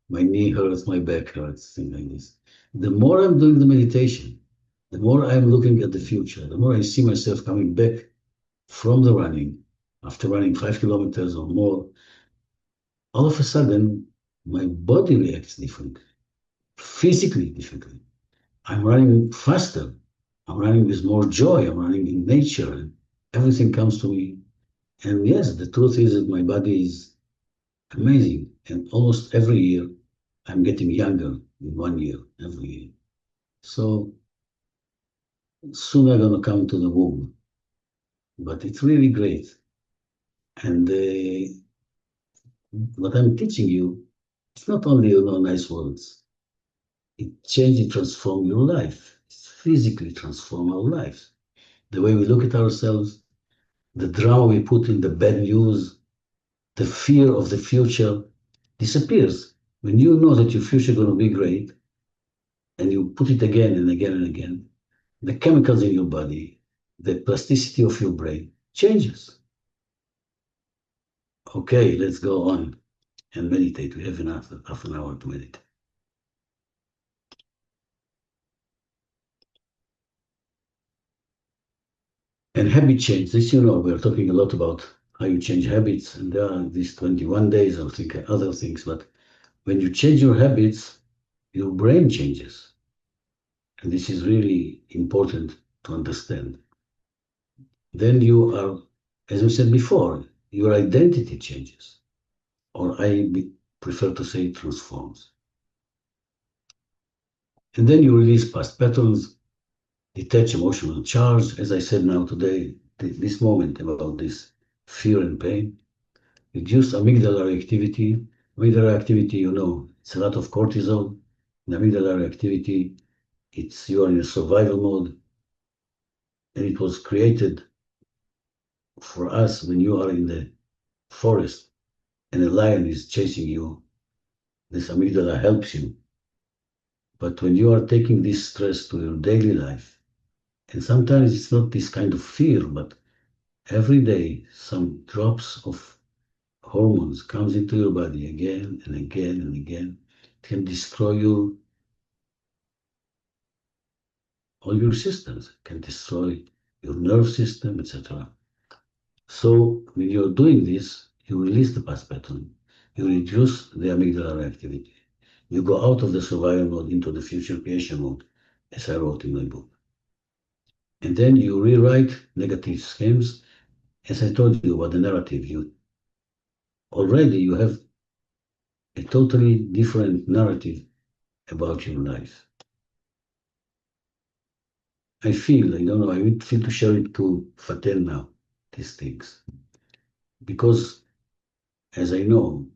my knee hurts, my back hurts," things like this. The more I'm doing the meditation, the more I'm looking at the future, the more I see myself coming back from the running, after running 5 kilometers or more, all of a sudden, my body reacts differently, physically differently. I'm running faster. I'm running with more joy. I'm running in nature. And everything comes to me. And yes, the truth is that my body is Amazing. And almost every year, I'm getting younger in 1 year, every year. So soon I'm going to come to the womb. But it's really great. And what I'm teaching you, it's not only nice words. It changes, transforms your life. It physically transforms our lives. The way we look at ourselves, the drama we put in the bad news, the fear of the future disappears. When you know that your future is going to be great, and you put it again and again and again, the chemicals in your body, the plasticity of your brain changes. Okay, let's go on and meditate. We have enough, half an hour to meditate. And habit change, this we're talking a lot about how you change habits, and there are these 21 days, I think other things, but when you change your habits, your brain changes. And this is really important to understand. Then you are, as we said before, your identity changes, or I prefer to say transforms. And then you release past patterns, detach emotional charge, as I said now today, this moment about this fear and pain, reduce amygdala activity. Amygdala activity, it's a lot of cortisol. In amygdala activity, you are in a survival mode, and it was created for us when you are in the forest and a lion is chasing you. This amygdala helps you. But when you are taking this stress to your daily life, and sometimes it's not this kind of fear, but every day some drops of hormones comes into your body again and again and again, it can destroy all your systems, can destroy your nerve system, etc. So when you're doing this, you release the past pattern, you reduce the amygdala activity, you go out of the survival mode into the future creation mode, as I wrote in my book. And then you rewrite negative schemes. As I told you about the narrative, you have a totally different narrative about your life. I feel to share it to Fatel now, these things. Because as I know,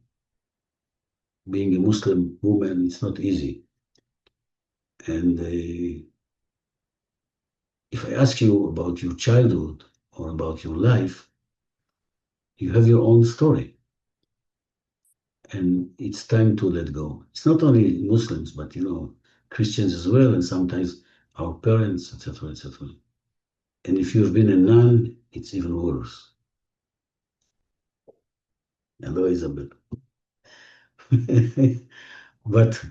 being a Muslim woman, it's not easy. And if I ask you about your childhood or about your life, you have your own story. And it's time to let go. It's not only Muslims, but Christians as well, and sometimes our parents, etc., etc. And if you've been a nun, it's even worse. Hello, Isabel. But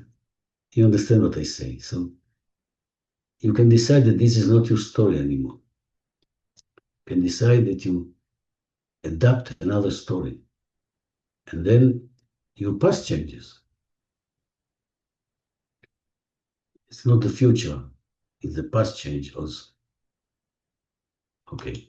you understand what I say. So you can decide that this is not your story anymore. You can decide that you adapt another story. And then your past changes. It's not the future, it's the past change also. Okay.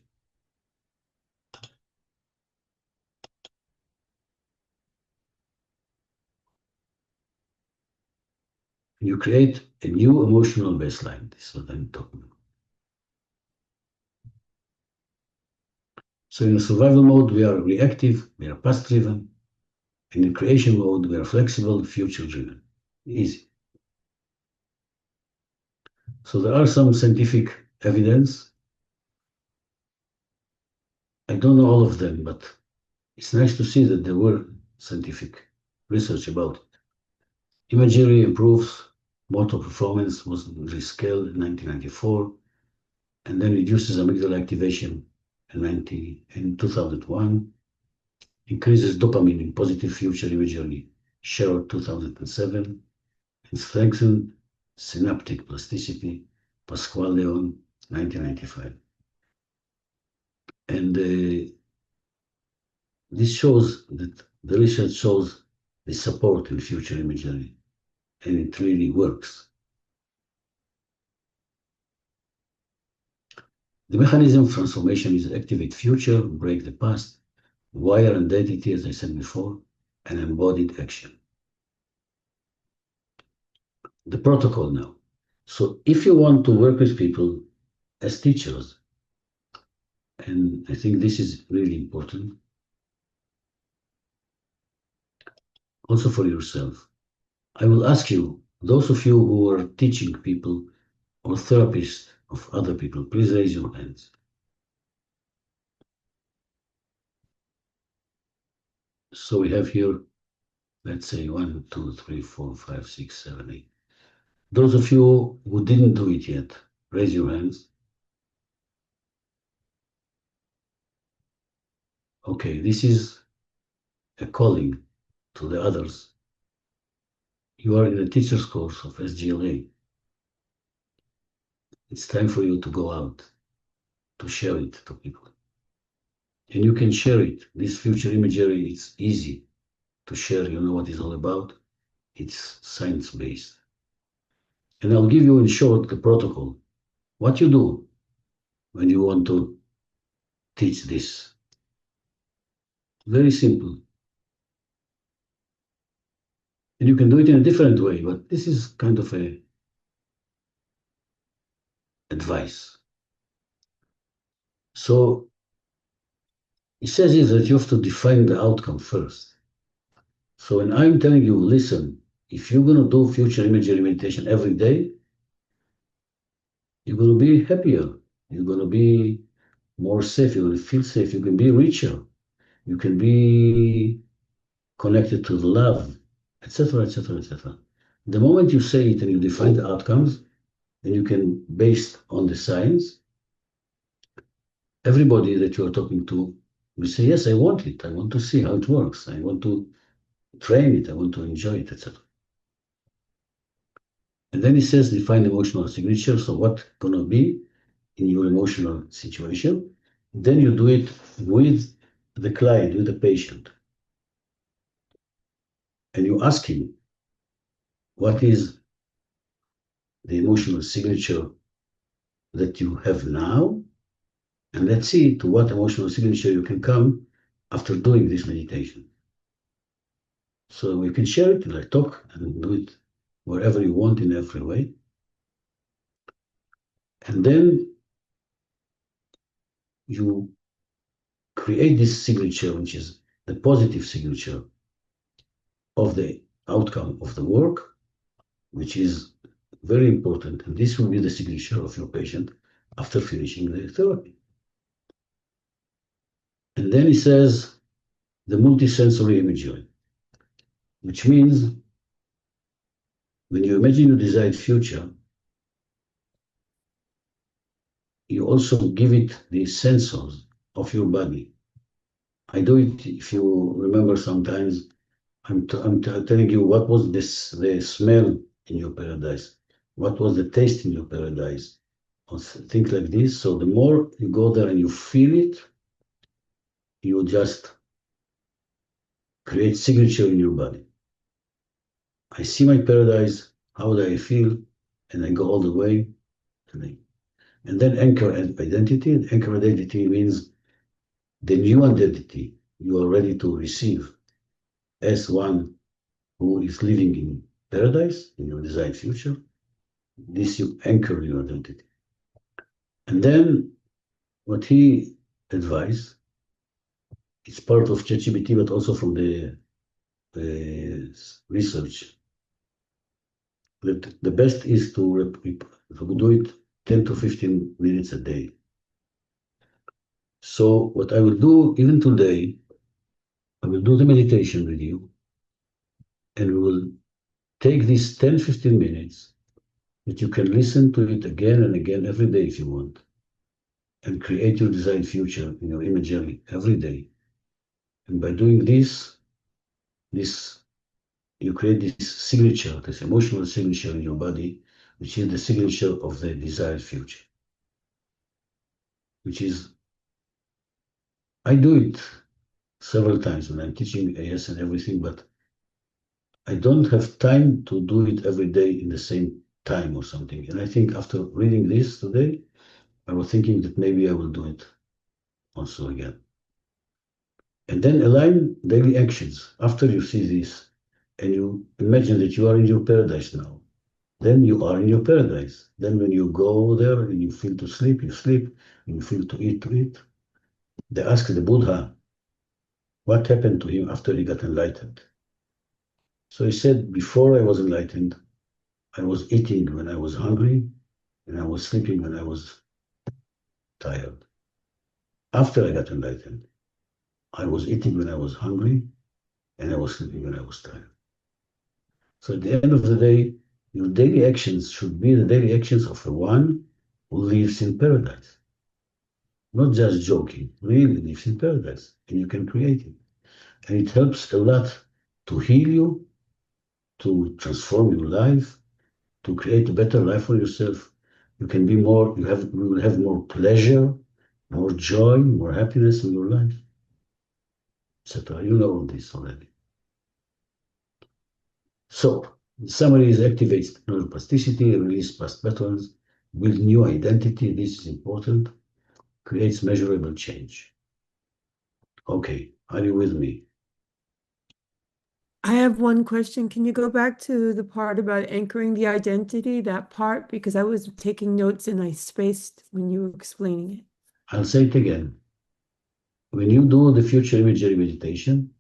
You create a new emotional baseline. This is what I'm talking about. So in survival mode, we are reactive, we are past-driven. And in creation mode, we are flexible, future-driven. Easy. So there are some scientific evidence. I don't know all of them, but it's nice to see that there were scientific research about it. Imagery improves motor performance, was rescaled in 1994, and then reduces amygdala activation in 2001, increases dopamine in positive future imagery, Sherrod 2007, and strengthened synaptic plasticity, Pascual Leon 1995. And this shows that the research shows the support in future imagery, and it really works. The mechanism of transformation is activate future, break the past, wire identity, as I said before, and embodied action. The protocol now. So if you want to work with people as teachers, and I think this is really important, also for yourself, I will ask you, those of you who are teaching people or therapists of other people, please raise your hands. So we have here, let's say 1, 2, 3, 4, 5, 6, 7, 8. Those of you who didn't do it yet, raise your hands. Okay, this is a calling to the others. You are in a teacher's course of SGLA. It's time for you to go out, to share it to people. And you can share it. This future imagery, it's easy to share. You know what it's all about. It's science-based. And I'll give you in short the protocol. What you do when you want to teach this. Very simple. And you can do it in a different way, but this is kind of a advice. So it says is that you have to define the outcome first. So when I'm telling you, listen, if you're going to do future imagery meditation every day, you're going to be happier. You're going to be more safe. You're going to feel safe. You can be richer. You can be connected to the love, etc., etc., etc. The moment you say it and you define the outcomes, then you can, based on the science, everybody that you are talking to will say, yes, I want it. I want to see how it works. I want to train it. I want to enjoy it, etc. And then he says, define emotional signature. So what's going to be in your emotional situation? Then you do it with the client, with the patient. And you ask him, what is the emotional signature that you have now? And let's see to what emotional signature you can come after doing this meditation. So we can share it, like talk and do it wherever you want in every way. And then you create this signature, which is the positive signature of the outcome of the work, which is very important. And this will be the signature of your patient after finishing the therapy. And then he says the multisensory imagery, which means when you imagine your desired future, you also give it the sensors of your body. I do it, if you remember sometimes, I'm telling you what was the smell in your paradise, what was the taste in your paradise, or things like this. So the more you go there and you feel it, you just create signature in your body. I see my paradise, how do I feel? And I go all the way to me. And then anchor identity. And anchor identity means the new identity you are ready to receive as one who is living in paradise, in your desired future. This you anchor your identity. And then what he advised, it's part of ChatGPT, but also from the research, that the best is to do it 10 to 15 minutes a day. So what I will do, even today, I will do the meditation with you, and we will take these 10, 15 minutes that you can listen to it again and again every day if you want, and create your desired future in your imagery every day. And by doing this, you create this signature, this emotional signature in your body, which is the signature of the desired future. Which is, I do it several times when I'm teaching AS and everything, but I don't have time to do it every day in the same time or something. And I think after reading this today, I was thinking that maybe I will do it also again. And then align daily actions after you see this, and you imagine that you are in your paradise now. Then you are in your paradise. Then when you go there and you feel to sleep, you sleep. When you feel to eat. They ask the Buddha what happened to him after he got enlightened. So he said, before I was enlightened, I was eating when I was hungry, and I was sleeping when I was tired. After I got enlightened, I was eating when I was hungry, and I was sleeping when I was tired. So at the end of the day, your daily actions should be the daily actions of the one who lives in paradise. Not just joking, really lives in paradise, and you can create it. And it helps a lot to heal you, to transform your life, to create a better life for yourself. You can be more, you will have more pleasure, more joy, more happiness in your life, etc. You know all this already. So, the summary is activates neuroplasticity, release past patterns, build new identity. This is important. Creates measurable change. Okay, are you with me? I have one question. Can you go back to the part about anchoring the identity, that part? Because I was taking notes and I spaced when you were explaining it. I'll say it again. When you do the future imagery meditation,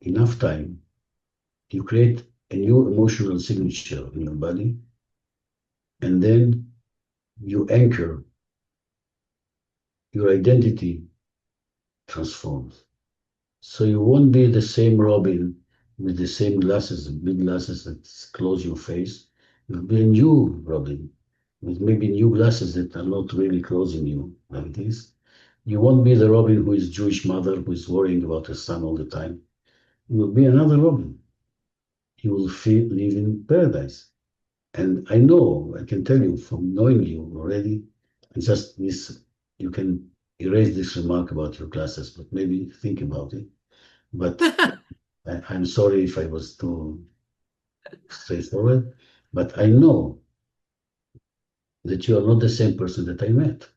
enough time, you create a new emotional signature in your body, and then you anchor your identity transforms. So you won't be the same Robin with the same glasses, big glasses that close your face. You'll be a new Robin with maybe new glasses that are not really closing you like this. You won't be the Robin who is Jewish mother who is worrying about her son all the time. You will be another Robin. You will live in paradise. And I know, I can tell you from knowing you already, and just this, you can erase this remark about your classes, but maybe think about it. But I'm sorry if I was too straightforward, but I know that you are not the same person that I met.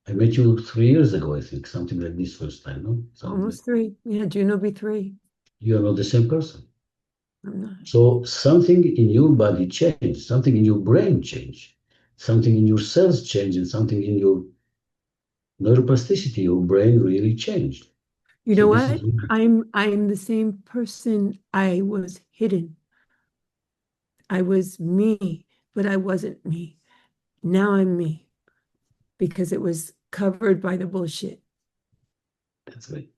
I met you 3 years ago, I think, something like this first time, no? Almost 3. Yeah, June will be 3. You are not the same person. I'm not. So something in your body changed, something in your brain changed, something in your cells changed, and something in your neuroplasticity, your brain really changed. You So know this what? is I'm the same person I was hidden. I was me, but I wasn't me. Now I'm me because it was covered by the bullshit. that's right.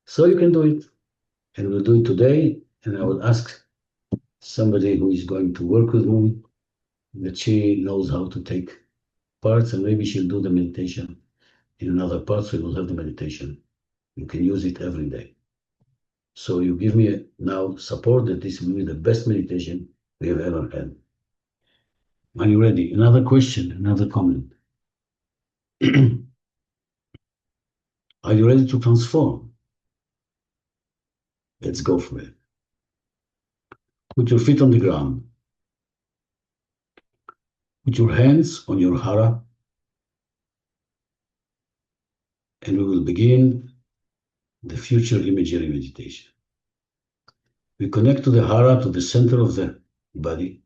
So you can do it, and we'll do it today. And I will ask somebody who is going to work with me that she knows how to take parts, and maybe she'll do the meditation in another part, so you'll have the meditation. You can use it every day. So you give me now support that this will be the best meditation we have ever had. Are you ready? Another question, another comment. Are you ready to transform? Let's go for it. Put your feet on the ground. Put your hands on your hara, and we will begin the future imagery meditation. We connect to the hara, to the center of the body.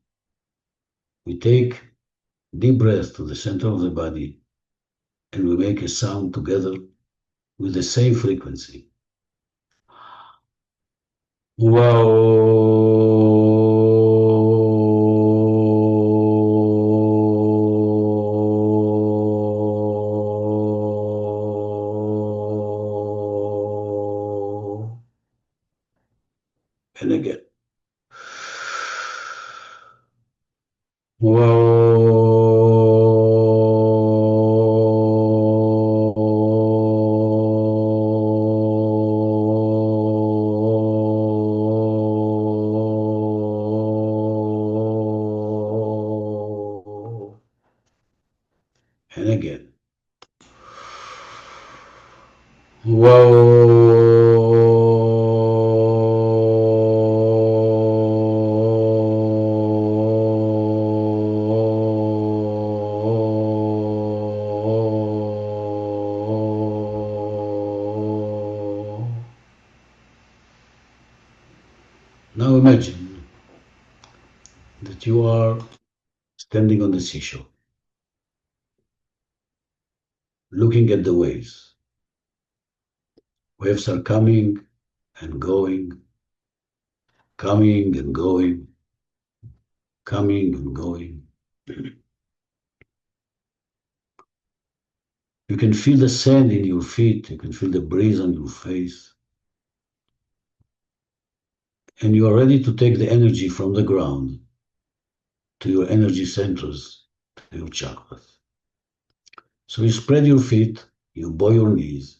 We take deep breath to the center of the body, and we make a sound together with the same frequency. Wow. And again. Wow. And again. Wow. that you are standing on the seashore, looking at the waves. Waves are coming and going, coming and going, coming and going. You can feel the sand in your feet, you can feel the breeze on your face. And you are ready to take the energy from the ground to your energy centers, to your chakras. So you spread your feet, you bow your knees.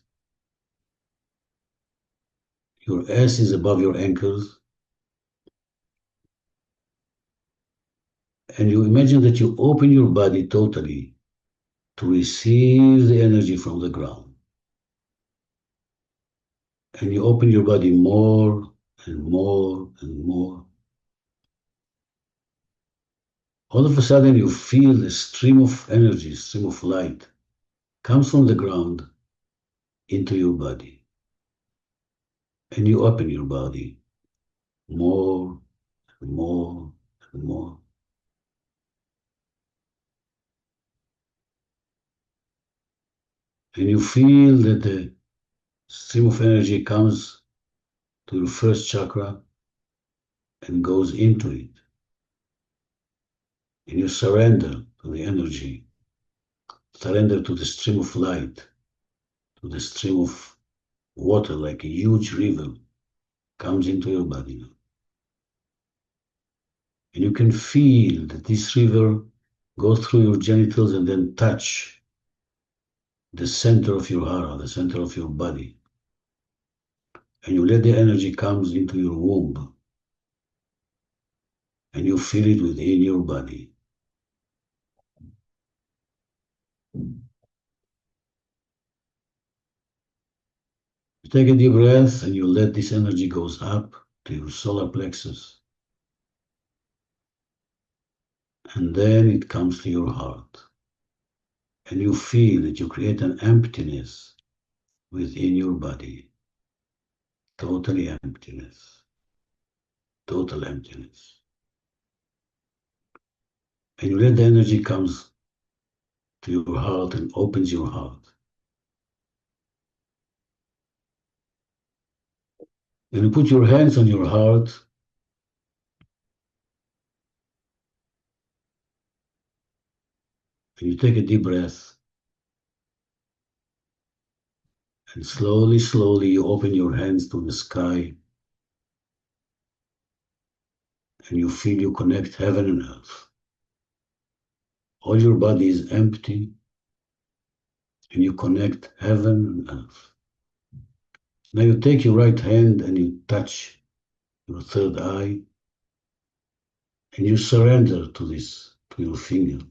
Your ass is above your ankles. And you imagine that you open your body totally to receive the energy from the ground. And you open your body more and more and more. All of a sudden, you feel a stream of energy, stream of light comes from the ground into your body. And you open your body more and more and more. And you feel that the stream of energy comes to your first chakra and goes into it. And you surrender to the energy, surrender to the stream of light, to the stream of water like a huge river comes into your body now. And you can feel that this river goes through your genitals and then touch the center of your hara, the center of your body. And you let the energy comes into your womb. And you feel it within your body. You take a deep breath and you let this energy goes up to your solar plexus. And then it comes to your heart. And you feel that you create an emptiness within your body. Totally emptiness. Total emptiness. And you let the energy comes to your heart and opens your heart. And you put your hands on your heart and you take a deep breath. And slowly, slowly you open your hands to the sky and you feel you connect heaven and earth. All your body is empty and you connect heaven and earth. Now you take your right hand and you touch your third eye and you surrender to this, to your finger.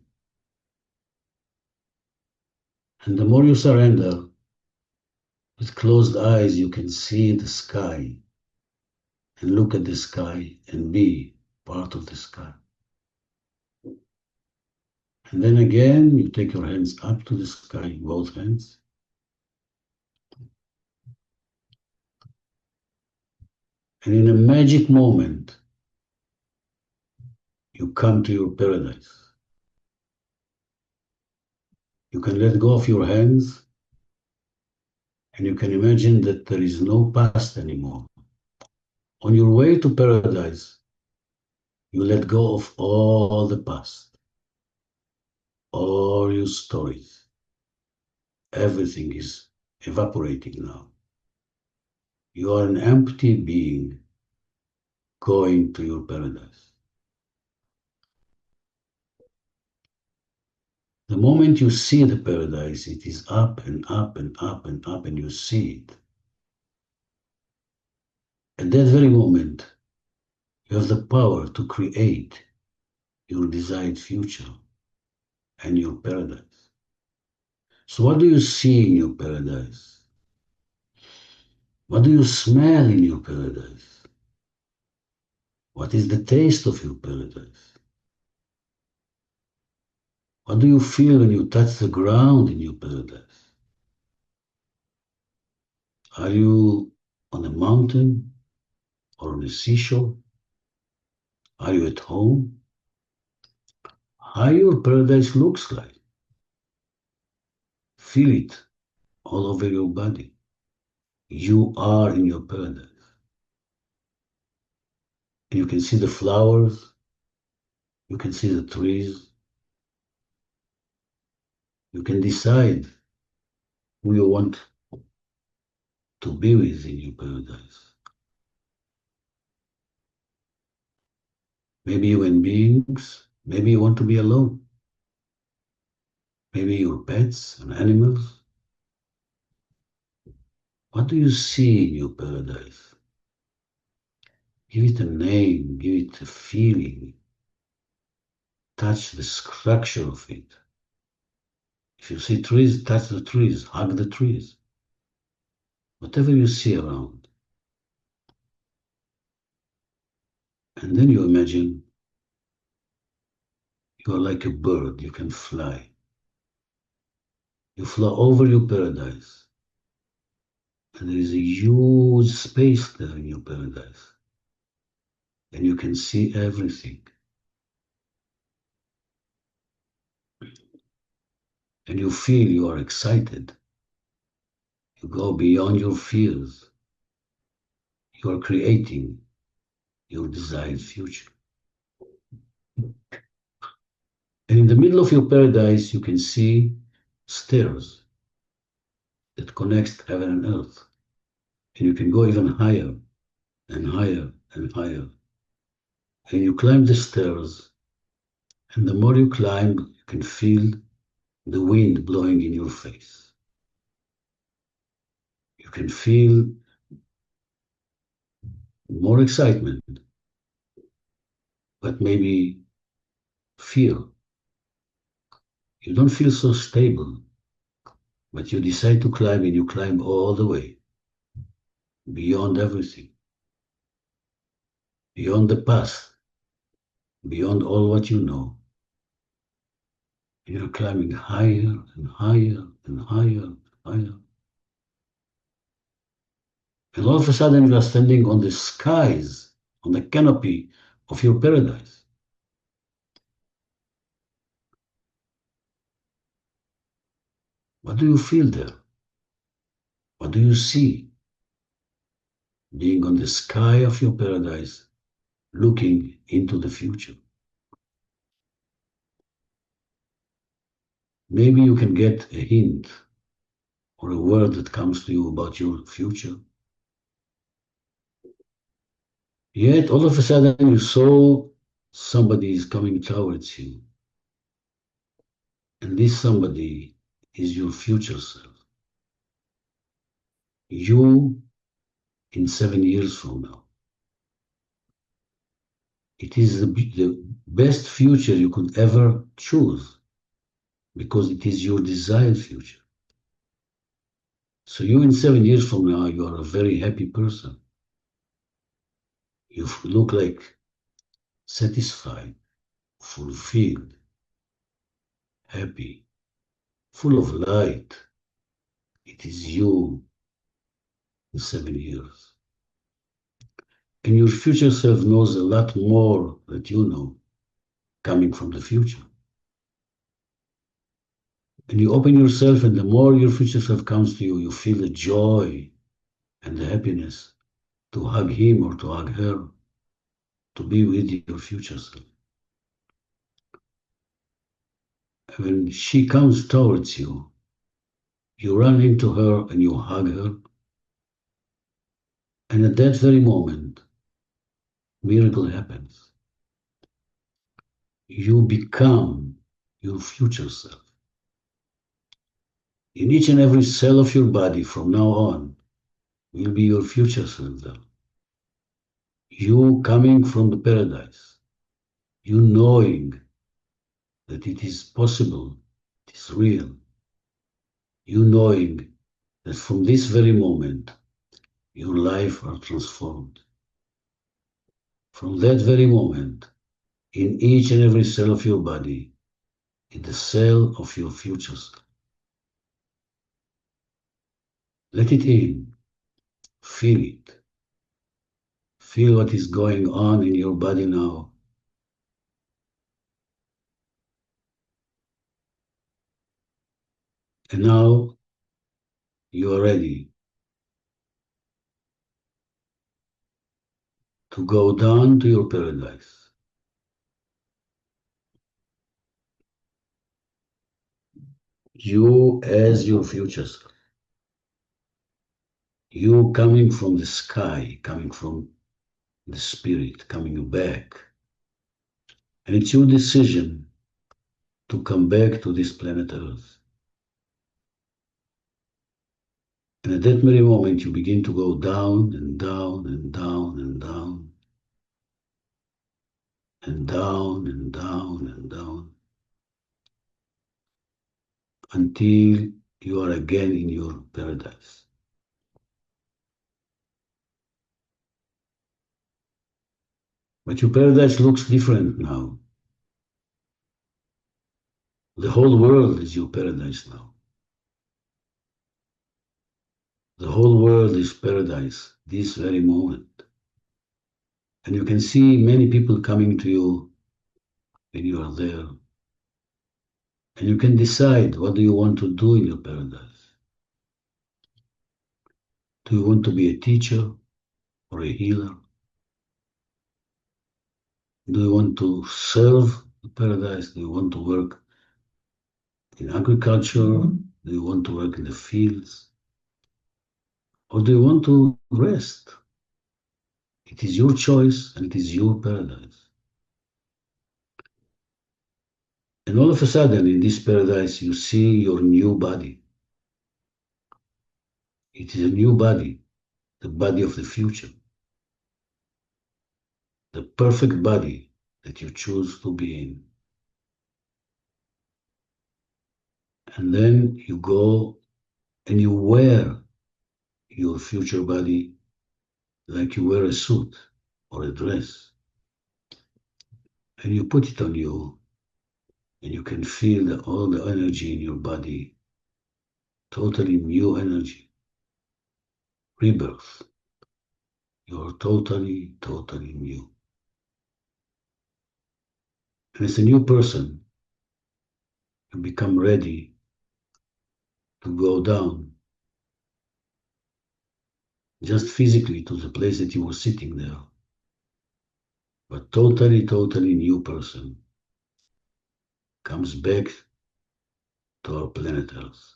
And the more you surrender, with closed eyes, you can see the sky and look at the sky and be part of the sky. And then again, you take your hands up to the sky, both hands. And in a magic moment, you come to your paradise. You can let go of your hands and you can imagine that there is no past anymore. On your way to paradise, you let go of all the past, all your stories. Everything is evaporating now. You are an empty being going to your paradise. The moment you see the paradise, it is up and up and up and up, and you see it. At that very moment, you have the power to create your desired future and your paradise. So what do you see in your paradise? What do you smell in your paradise? What is the taste of your paradise? What do you feel when you touch the ground in your paradise? Are you on a mountain or on a seashore? Are you at home? how your paradise looks like. Feel it all over your body. You are in your paradise. You can see the flowers, you can see the trees, you can decide who you want to be with in your paradise. Maybe human beings, maybe you want to be alone. Maybe your pets and animals. What do you see in your paradise? Give it a name, give it a feeling. Touch the structure of it. If you see trees, touch the trees, hug the trees. Whatever you see around. And then you imagine you are like a bird, you can fly. You fly over your paradise. And there is a huge space there in your paradise. And you can see everything. And you feel you are excited. You go beyond your fears. You are creating your desired future. And in the middle of your paradise, you can see stairs that connect heaven and earth. And you can go even higher and higher and higher. And you climb the stairs, and the more you climb, you can feel the wind blowing in your face. You can feel more excitement, but maybe fear. You don't feel so stable, but you decide to climb, and you climb all the way, beyond everything, beyond the past, beyond all what you know. You're climbing higher and higher and higher and higher. And all of a sudden, you are standing on the skies, on the canopy of your paradise. What do you feel there? What do you see? Being on the sky of your paradise, looking into the future. Maybe you can get a hint or a word that comes to you about your future. Yet, all of a sudden, you saw somebody is coming towards you. And this somebody is your future self. You in 7 years from now. It is the best future you could ever choose because it is your desired future. So you in 7 years from now, you are a very happy person. You look like satisfied, fulfilled, happy, full of light. It is you in 7 years. And your future self knows a lot more that you know coming from the future. And you open yourself, and the more your future self comes to you, you feel the joy and the happiness to hug him or to hug her, to be with your future self. And when she comes towards you, you run into her and you hug her. And at that very moment, miracle happens. You become your future self. In each and every cell of your body from now on will be your future self there. You coming from the paradise, you knowing that it is possible, it is real, you knowing that from this very moment, your life are transformed. From that very moment, in each and every cell of your body, in the cell of your future self. Let it in, feel it. Feel what is going on in your body now. And now you are ready to go down to your paradise. You as your future self. You coming from the sky, coming from the spirit, coming back. And it's your decision to come back to this planet Earth. And at that very moment, you begin to go down and down and down and down and down and down and down until you are again in your paradise. But your paradise looks different now. The whole world is your paradise now. The whole world is paradise this very moment. And you can see many people coming to you when you are there. And you can decide what do you want to do in your paradise. Do you want to be a teacher or a healer? Do you want to serve the paradise? Do you want to work in agriculture? Do you want to work in the fields? Or do you want to rest? It is your choice and it is your paradise. And all of a sudden, in this paradise, you see your new body. It is a new body, the body of the future, the perfect body that you choose to be in. And then you go and you wear your future body like you wear a suit or a dress. And you put it on you, and you can feel all the energy in your body, totally new energy, rebirth. You're totally, totally new. And as a new person, you become ready to go down, just physically to the place that you were sitting there, but totally, totally new person comes back to our planet Earth.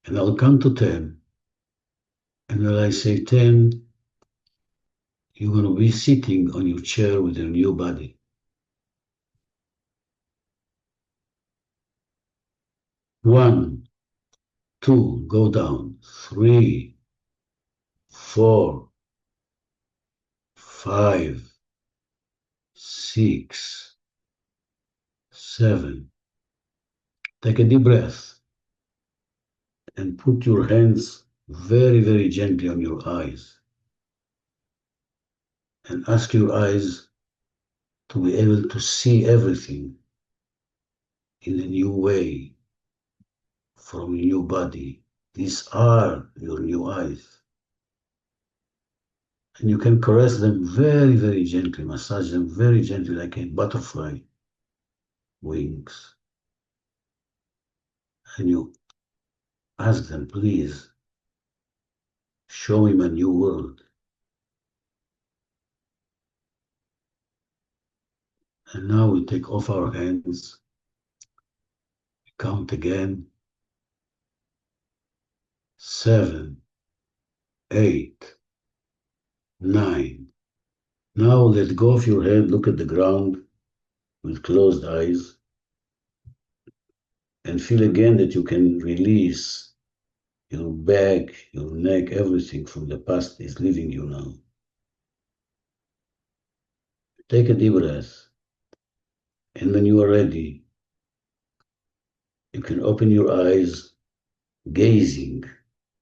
And I'll count to 10, and when I say 10, you're going to be sitting on your chair with your new body. 1, 2, go down. 3, 4, 5, 6, 7. Take a deep breath and put your hands very, very gently on your eyes. And ask your eyes to be able to see everything in a new way from your new body. These are your new eyes. And you can caress them very, very gently, massage them very gently like a butterfly wings. And you ask them, please, show him a new world. And now we take off our hands, we count again, 7, 8, 9. Now let go of your head, look at the ground with closed eyes, and feel again that you can release your back, your neck, everything from the past is leaving you now. Take a deep breath, and when you are ready, you can open your eyes, gazing,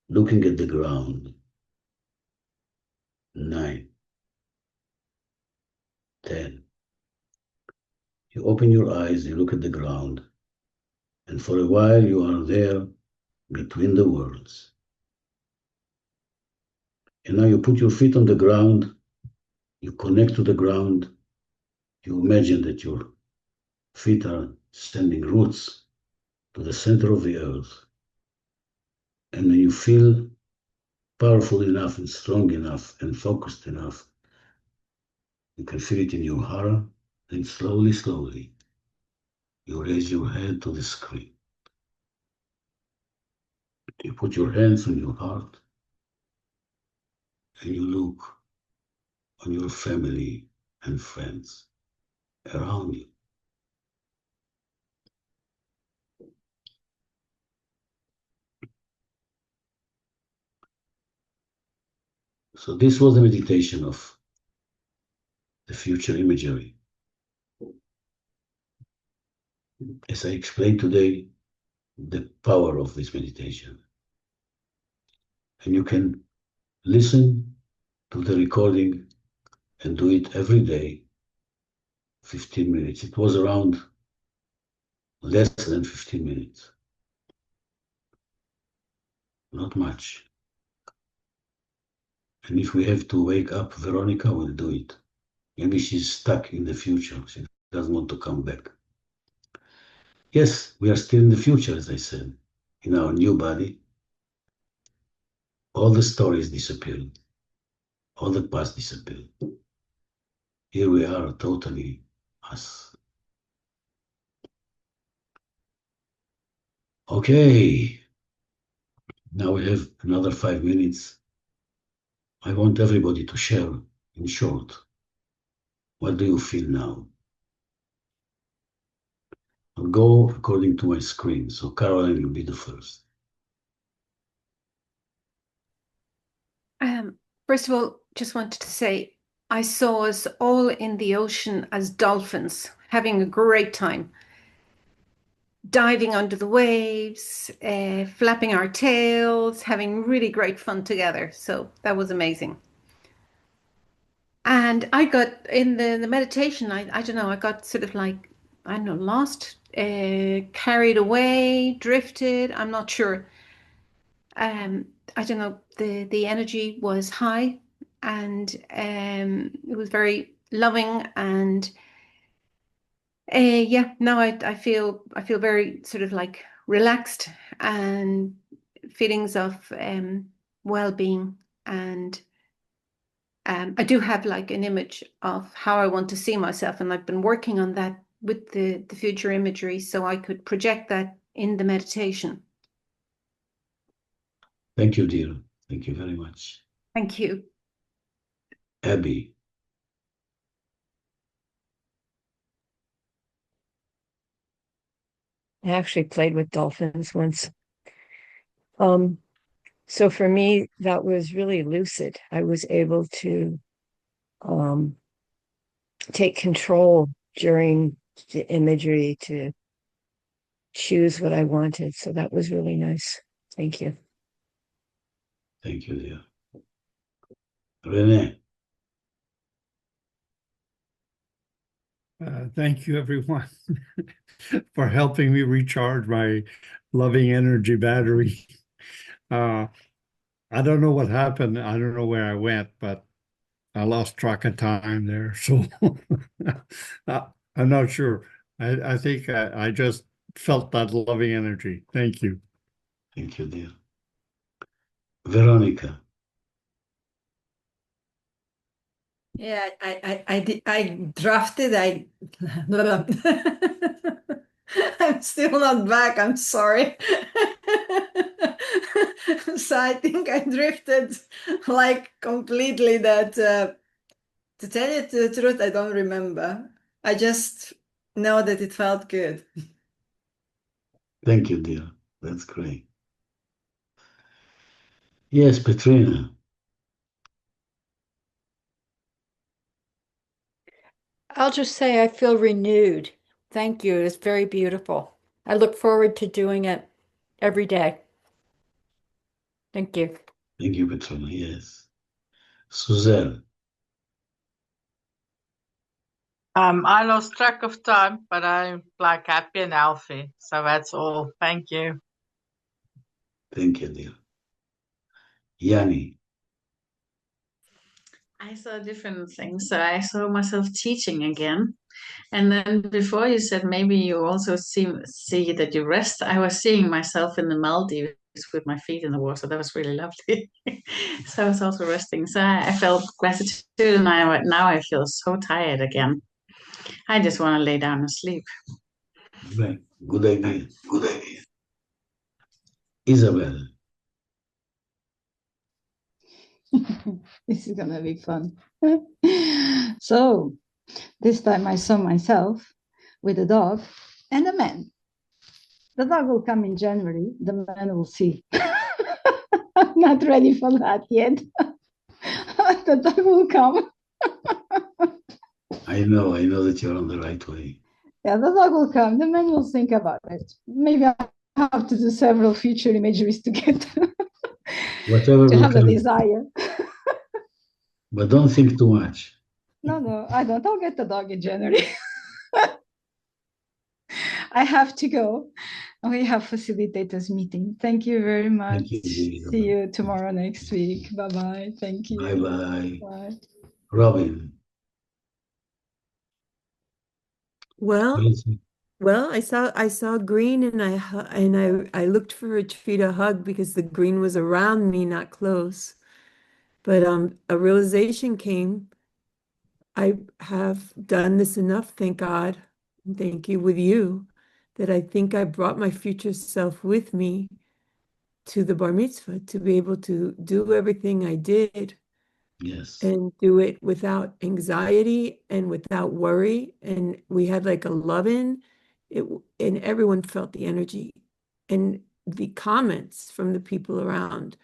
looking at the ground. 9, 10. You open your eyes, you look at the ground, and for a while you are there between the worlds. And now you put your feet on the ground, you connect to the ground, you imagine that your feet are sending roots to the center of the earth. And when you feel powerful enough and strong enough and focused enough, you can feel it in your heart, then slowly, slowly, you raise your head to the screen. You put your hands on your heart and you look on your family and friends around you. So this was the meditation of the future imagery. As I explained today, the power of this meditation. And you can listen to the recording and do it every day, 15 minutes. It was around less than 15 minutes. Not much. And if we have to wake up Veronica, we'll do it. Maybe she's stuck in the future. She doesn't want to come back. Yes, we are still in the future, as I said, in our new body. All the stories disappeared. All the past disappeared. Here we are, totally us. Okay. Now we have another 5 minutes. I want everybody to share in short. What do you feel now? I'll go according to my screen. So Caroline, you'll be the first. First of all, just wanted to say, I saw us all in the ocean as dolphins, having a great time, diving under the waves, flapping our tails, having really great fun together. So that was amazing. And I got in the meditation, I don't know, I got sort of like, I don't know, lost, carried away, drifted, I'm not sure. I don't know, the energy was high and it was very loving and yeah, now I feel very sort of like relaxed and feelings of well-being, and I do have like an image of how I want to see myself, and I've been working on that with the future imagery so I could project that in the meditation. Thank you, dear. Thank you very much. Thank you. Abby. I actually played with dolphins once. So for me, that was really lucid. I was able to take control during the imagery to choose what I wanted. So that was really nice. Thank you. Thank you, dear. Renee. Thank you, everyone, for helping me recharge my loving energy battery. I don't know what happened. I don't know where I went, but I lost track of time there. So I'm not sure. I think I just felt that loving energy. Thank you. Thank you, dear. Veronica. Yeah, I drafted. I'm still not back. I'm sorry. So I think I drifted like completely that, to tell you the truth, I don't remember. I just know that it felt good. Thank you, dear. That's great. Yes, Petrina. I'll just say I feel renewed. Thank you. It's very beautiful. I look forward to doing it every day. Thank you. Thank you, Petrina. Yes. Suzelle. I lost track of time, but I'm like happy and healthy. So that's all. Thank you. Thank you, dear. Yanni. I saw different things. So I saw myself teaching again. And then before you said maybe you also see that you rest, I was seeing myself in the Maldives with my feet in the water. That was really lovely. So I was also resting. So I felt gratitude, and now I feel so tired again. I just want to lay down and sleep. Right. Good idea. Good idea. Isabel. This is gonna be fun. So this time I saw myself with a dog and a man. The dog will come in January, the man will see. I'm not ready for that yet. The dog will come. I know that you're on the right way. Yeah, the dog will come. The man will think about it. Maybe I have to do several future imageries to get Whatever to will have the come. desire. But don't think too much. No, I don't. I'll get the dog in January. I have to go. We have facilitators meeting. Thank you very much. Thank you, Isabel. See you tomorrow next week. Bye-bye. Thank you. Bye-bye. Bye. Robin. Well, Yes. I saw green, and I looked for a tree to hug because the green was around me, not close. But a realization came. I have done this enough, thank God, and thank you with you, that I think I brought my future self with me to the bar mitzvah to be able to do everything I did. Yes. And do it without anxiety and without worry. And we had like a love-in, and everyone felt the energy. And the comments from the people around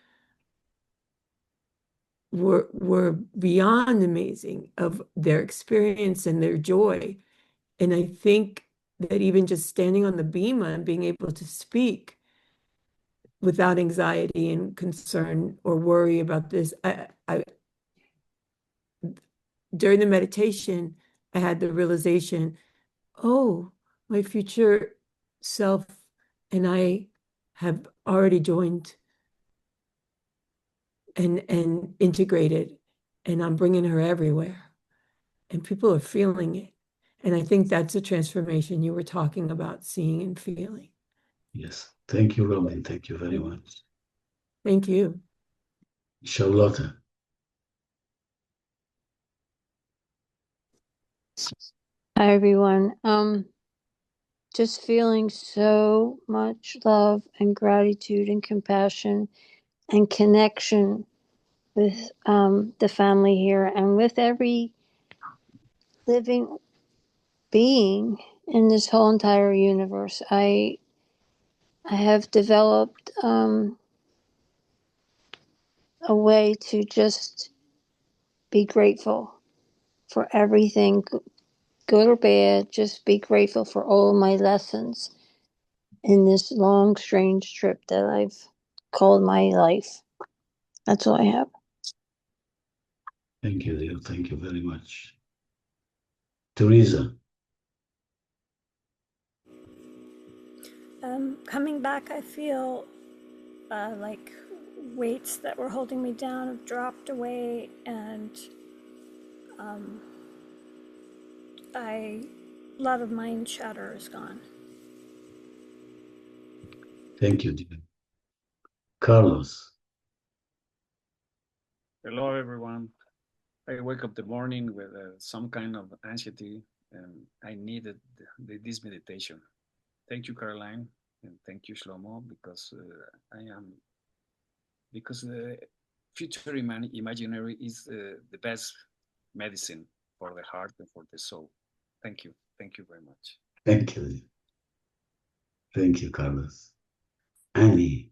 were beyond amazing of their experience and their joy. And I think that even just standing on the bima and being able to speak without anxiety and concern or worry about this, during the meditation, I had the realization, oh, my future self and I have already joined and integrated, and I'm bringing her everywhere. And people are feeling it. And I think that's a transformation you were talking about, seeing and feeling. Yes. Thank you, Robin. Thank you very much. Thank you. Charlotte. Hi, everyone. Just feeling so much love and gratitude and compassion and connection with the family here and with every living being in this whole entire universe. I have developed a way to just be grateful for everything, good or bad. Just be grateful for all my lessons in this long, strange trip that I've called my life. That's all I have. Thank you, dear. Thank you very much. Teresa. Coming back, I feel like weights that were holding me down have dropped away, and a lot of mind chatter is gone. Thank you, dear. Carlos. Hello, everyone. I wake up the morning with some kind of anxiety, and I needed this meditation. Thank you, Caroline, and thank you, Shlomo, because the future imaginary is the best medicine for the heart and for the soul. Thank you. Thank you very much. Thank you. Thank you, Carlos. Annie.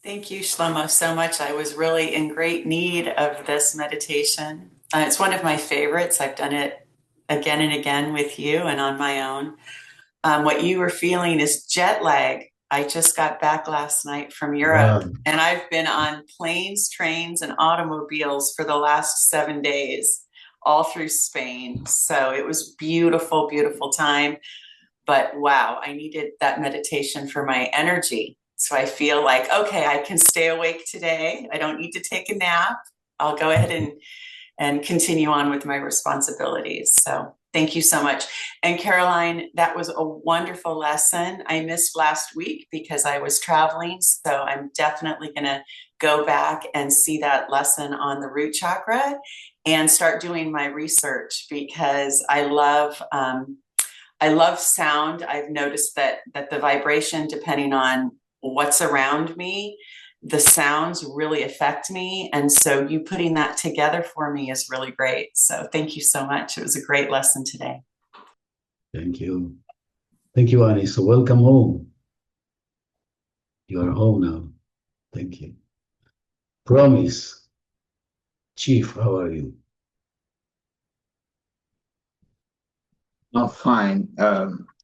Thank you, Shlomo, so much. I was really in great need of this meditation. It's one of my favorites. I've done it again and again with you and on my own. What you were feeling is jet lag. I just got back last night from Europe, and I've been on planes, trains, and automobiles for the last 7 days, all through Spain. So it was beautiful, beautiful time. But wow, I needed that meditation for my energy. So I feel like, okay, I can stay awake today. I don't need to take a nap. I'll go ahead and and continue on with my responsibilities. So thank you so much. And Caroline, that was a wonderful lesson. I missed last week because I was traveling. So I'm definitely going to go back and see that lesson on the root chakra and start doing my research, because I love sound. I've noticed that the vibration, depending on what's around me, the sounds really affect me. And so you putting that together for me is really great. So thank you so much. It was a great lesson today. Thank you. Thank you, Annie. So welcome home. You are home now. Thank you. Promise. Chief, how are you? I'm fine.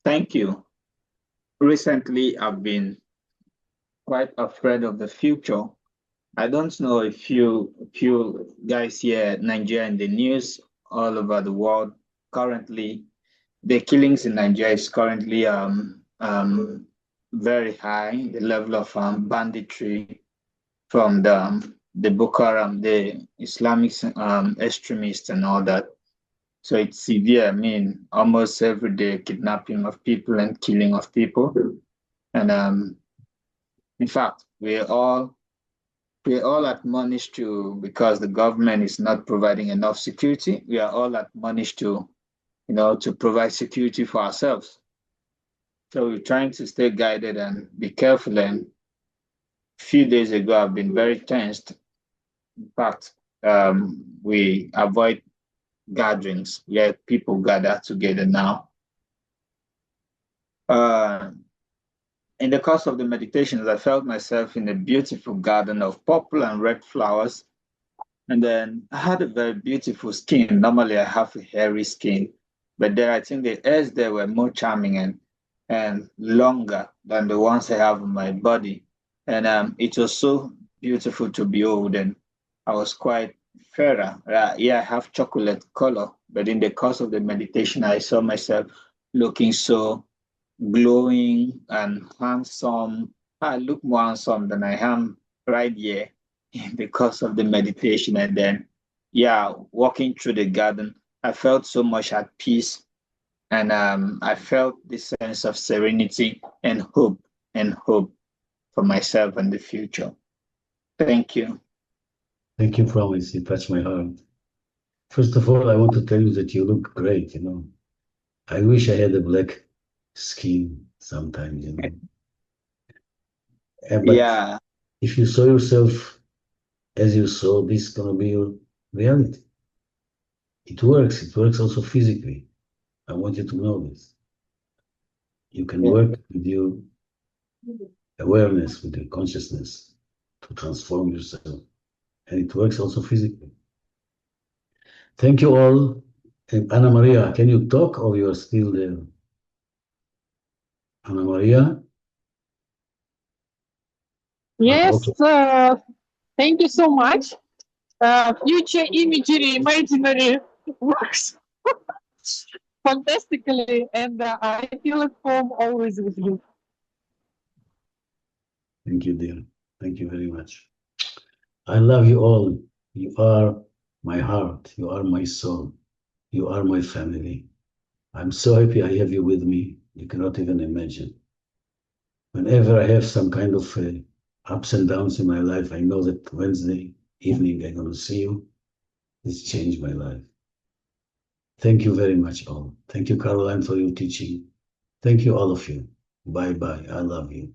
Thank you. Recently, I've been quite afraid of the future. I don't know if you guys hear Nigeria in the news all over the world. Currently, the killings in Nigeria is currently very high. The level of banditry from the Boko Haram, the Islamic extremists and all that. So it's severe. I mean, almost every day kidnapping of people and killing of people. And in fact, we're all admonished to, because the government is not providing enough security, we are all admonished to, to provide security for ourselves. So we're trying to stay guided and be careful. And a few days ago, I've been very tensed. In fact, we avoid gatherings where people gather together now. In the course of the meditations, I felt myself in a beautiful garden of purple and red flowers. And then I had a very beautiful skin. Normally I have a hairy skin, but there I think the hairs there were more charming and longer than the ones I have on my body. And it was so beautiful to behold. And I was quite fairer. Yeah, I have chocolate color, but in the course of the meditation, I saw myself looking so glowing and handsome. I look more handsome than I am right here in the course of the meditation. And then, yeah, walking through the garden, I felt so much at peace. And I felt this sense of serenity and hope for myself and the future. Thank you. Thank you, Promise. You touched my heart. First of all, I want to tell you that you look great, I wish I had a black skin sometimes, But yeah. If you saw yourself as you saw, this is going to be your reality. It works. It works also physically. I want you to know this. You can work with your awareness, with your consciousness to transform yourself. And it works also physically. Thank you all. And Ana Maria, can you talk or you are still there? Ana Maria? Yes, thank you so much. Future imagery works fantastically, and I feel at home always with you. Thank you, dear. Thank you very much. I love you all. You are my heart. You are my soul. You are my family. I'm so happy I have you with me. You cannot even imagine. Whenever I have some kind of ups and downs in my life, I know that Wednesday evening I'm going to see you. It's changed my life. Thank you very much, all. Thank you, Caroline, for your teaching. Thank you, all of you. Bye-bye. I love you.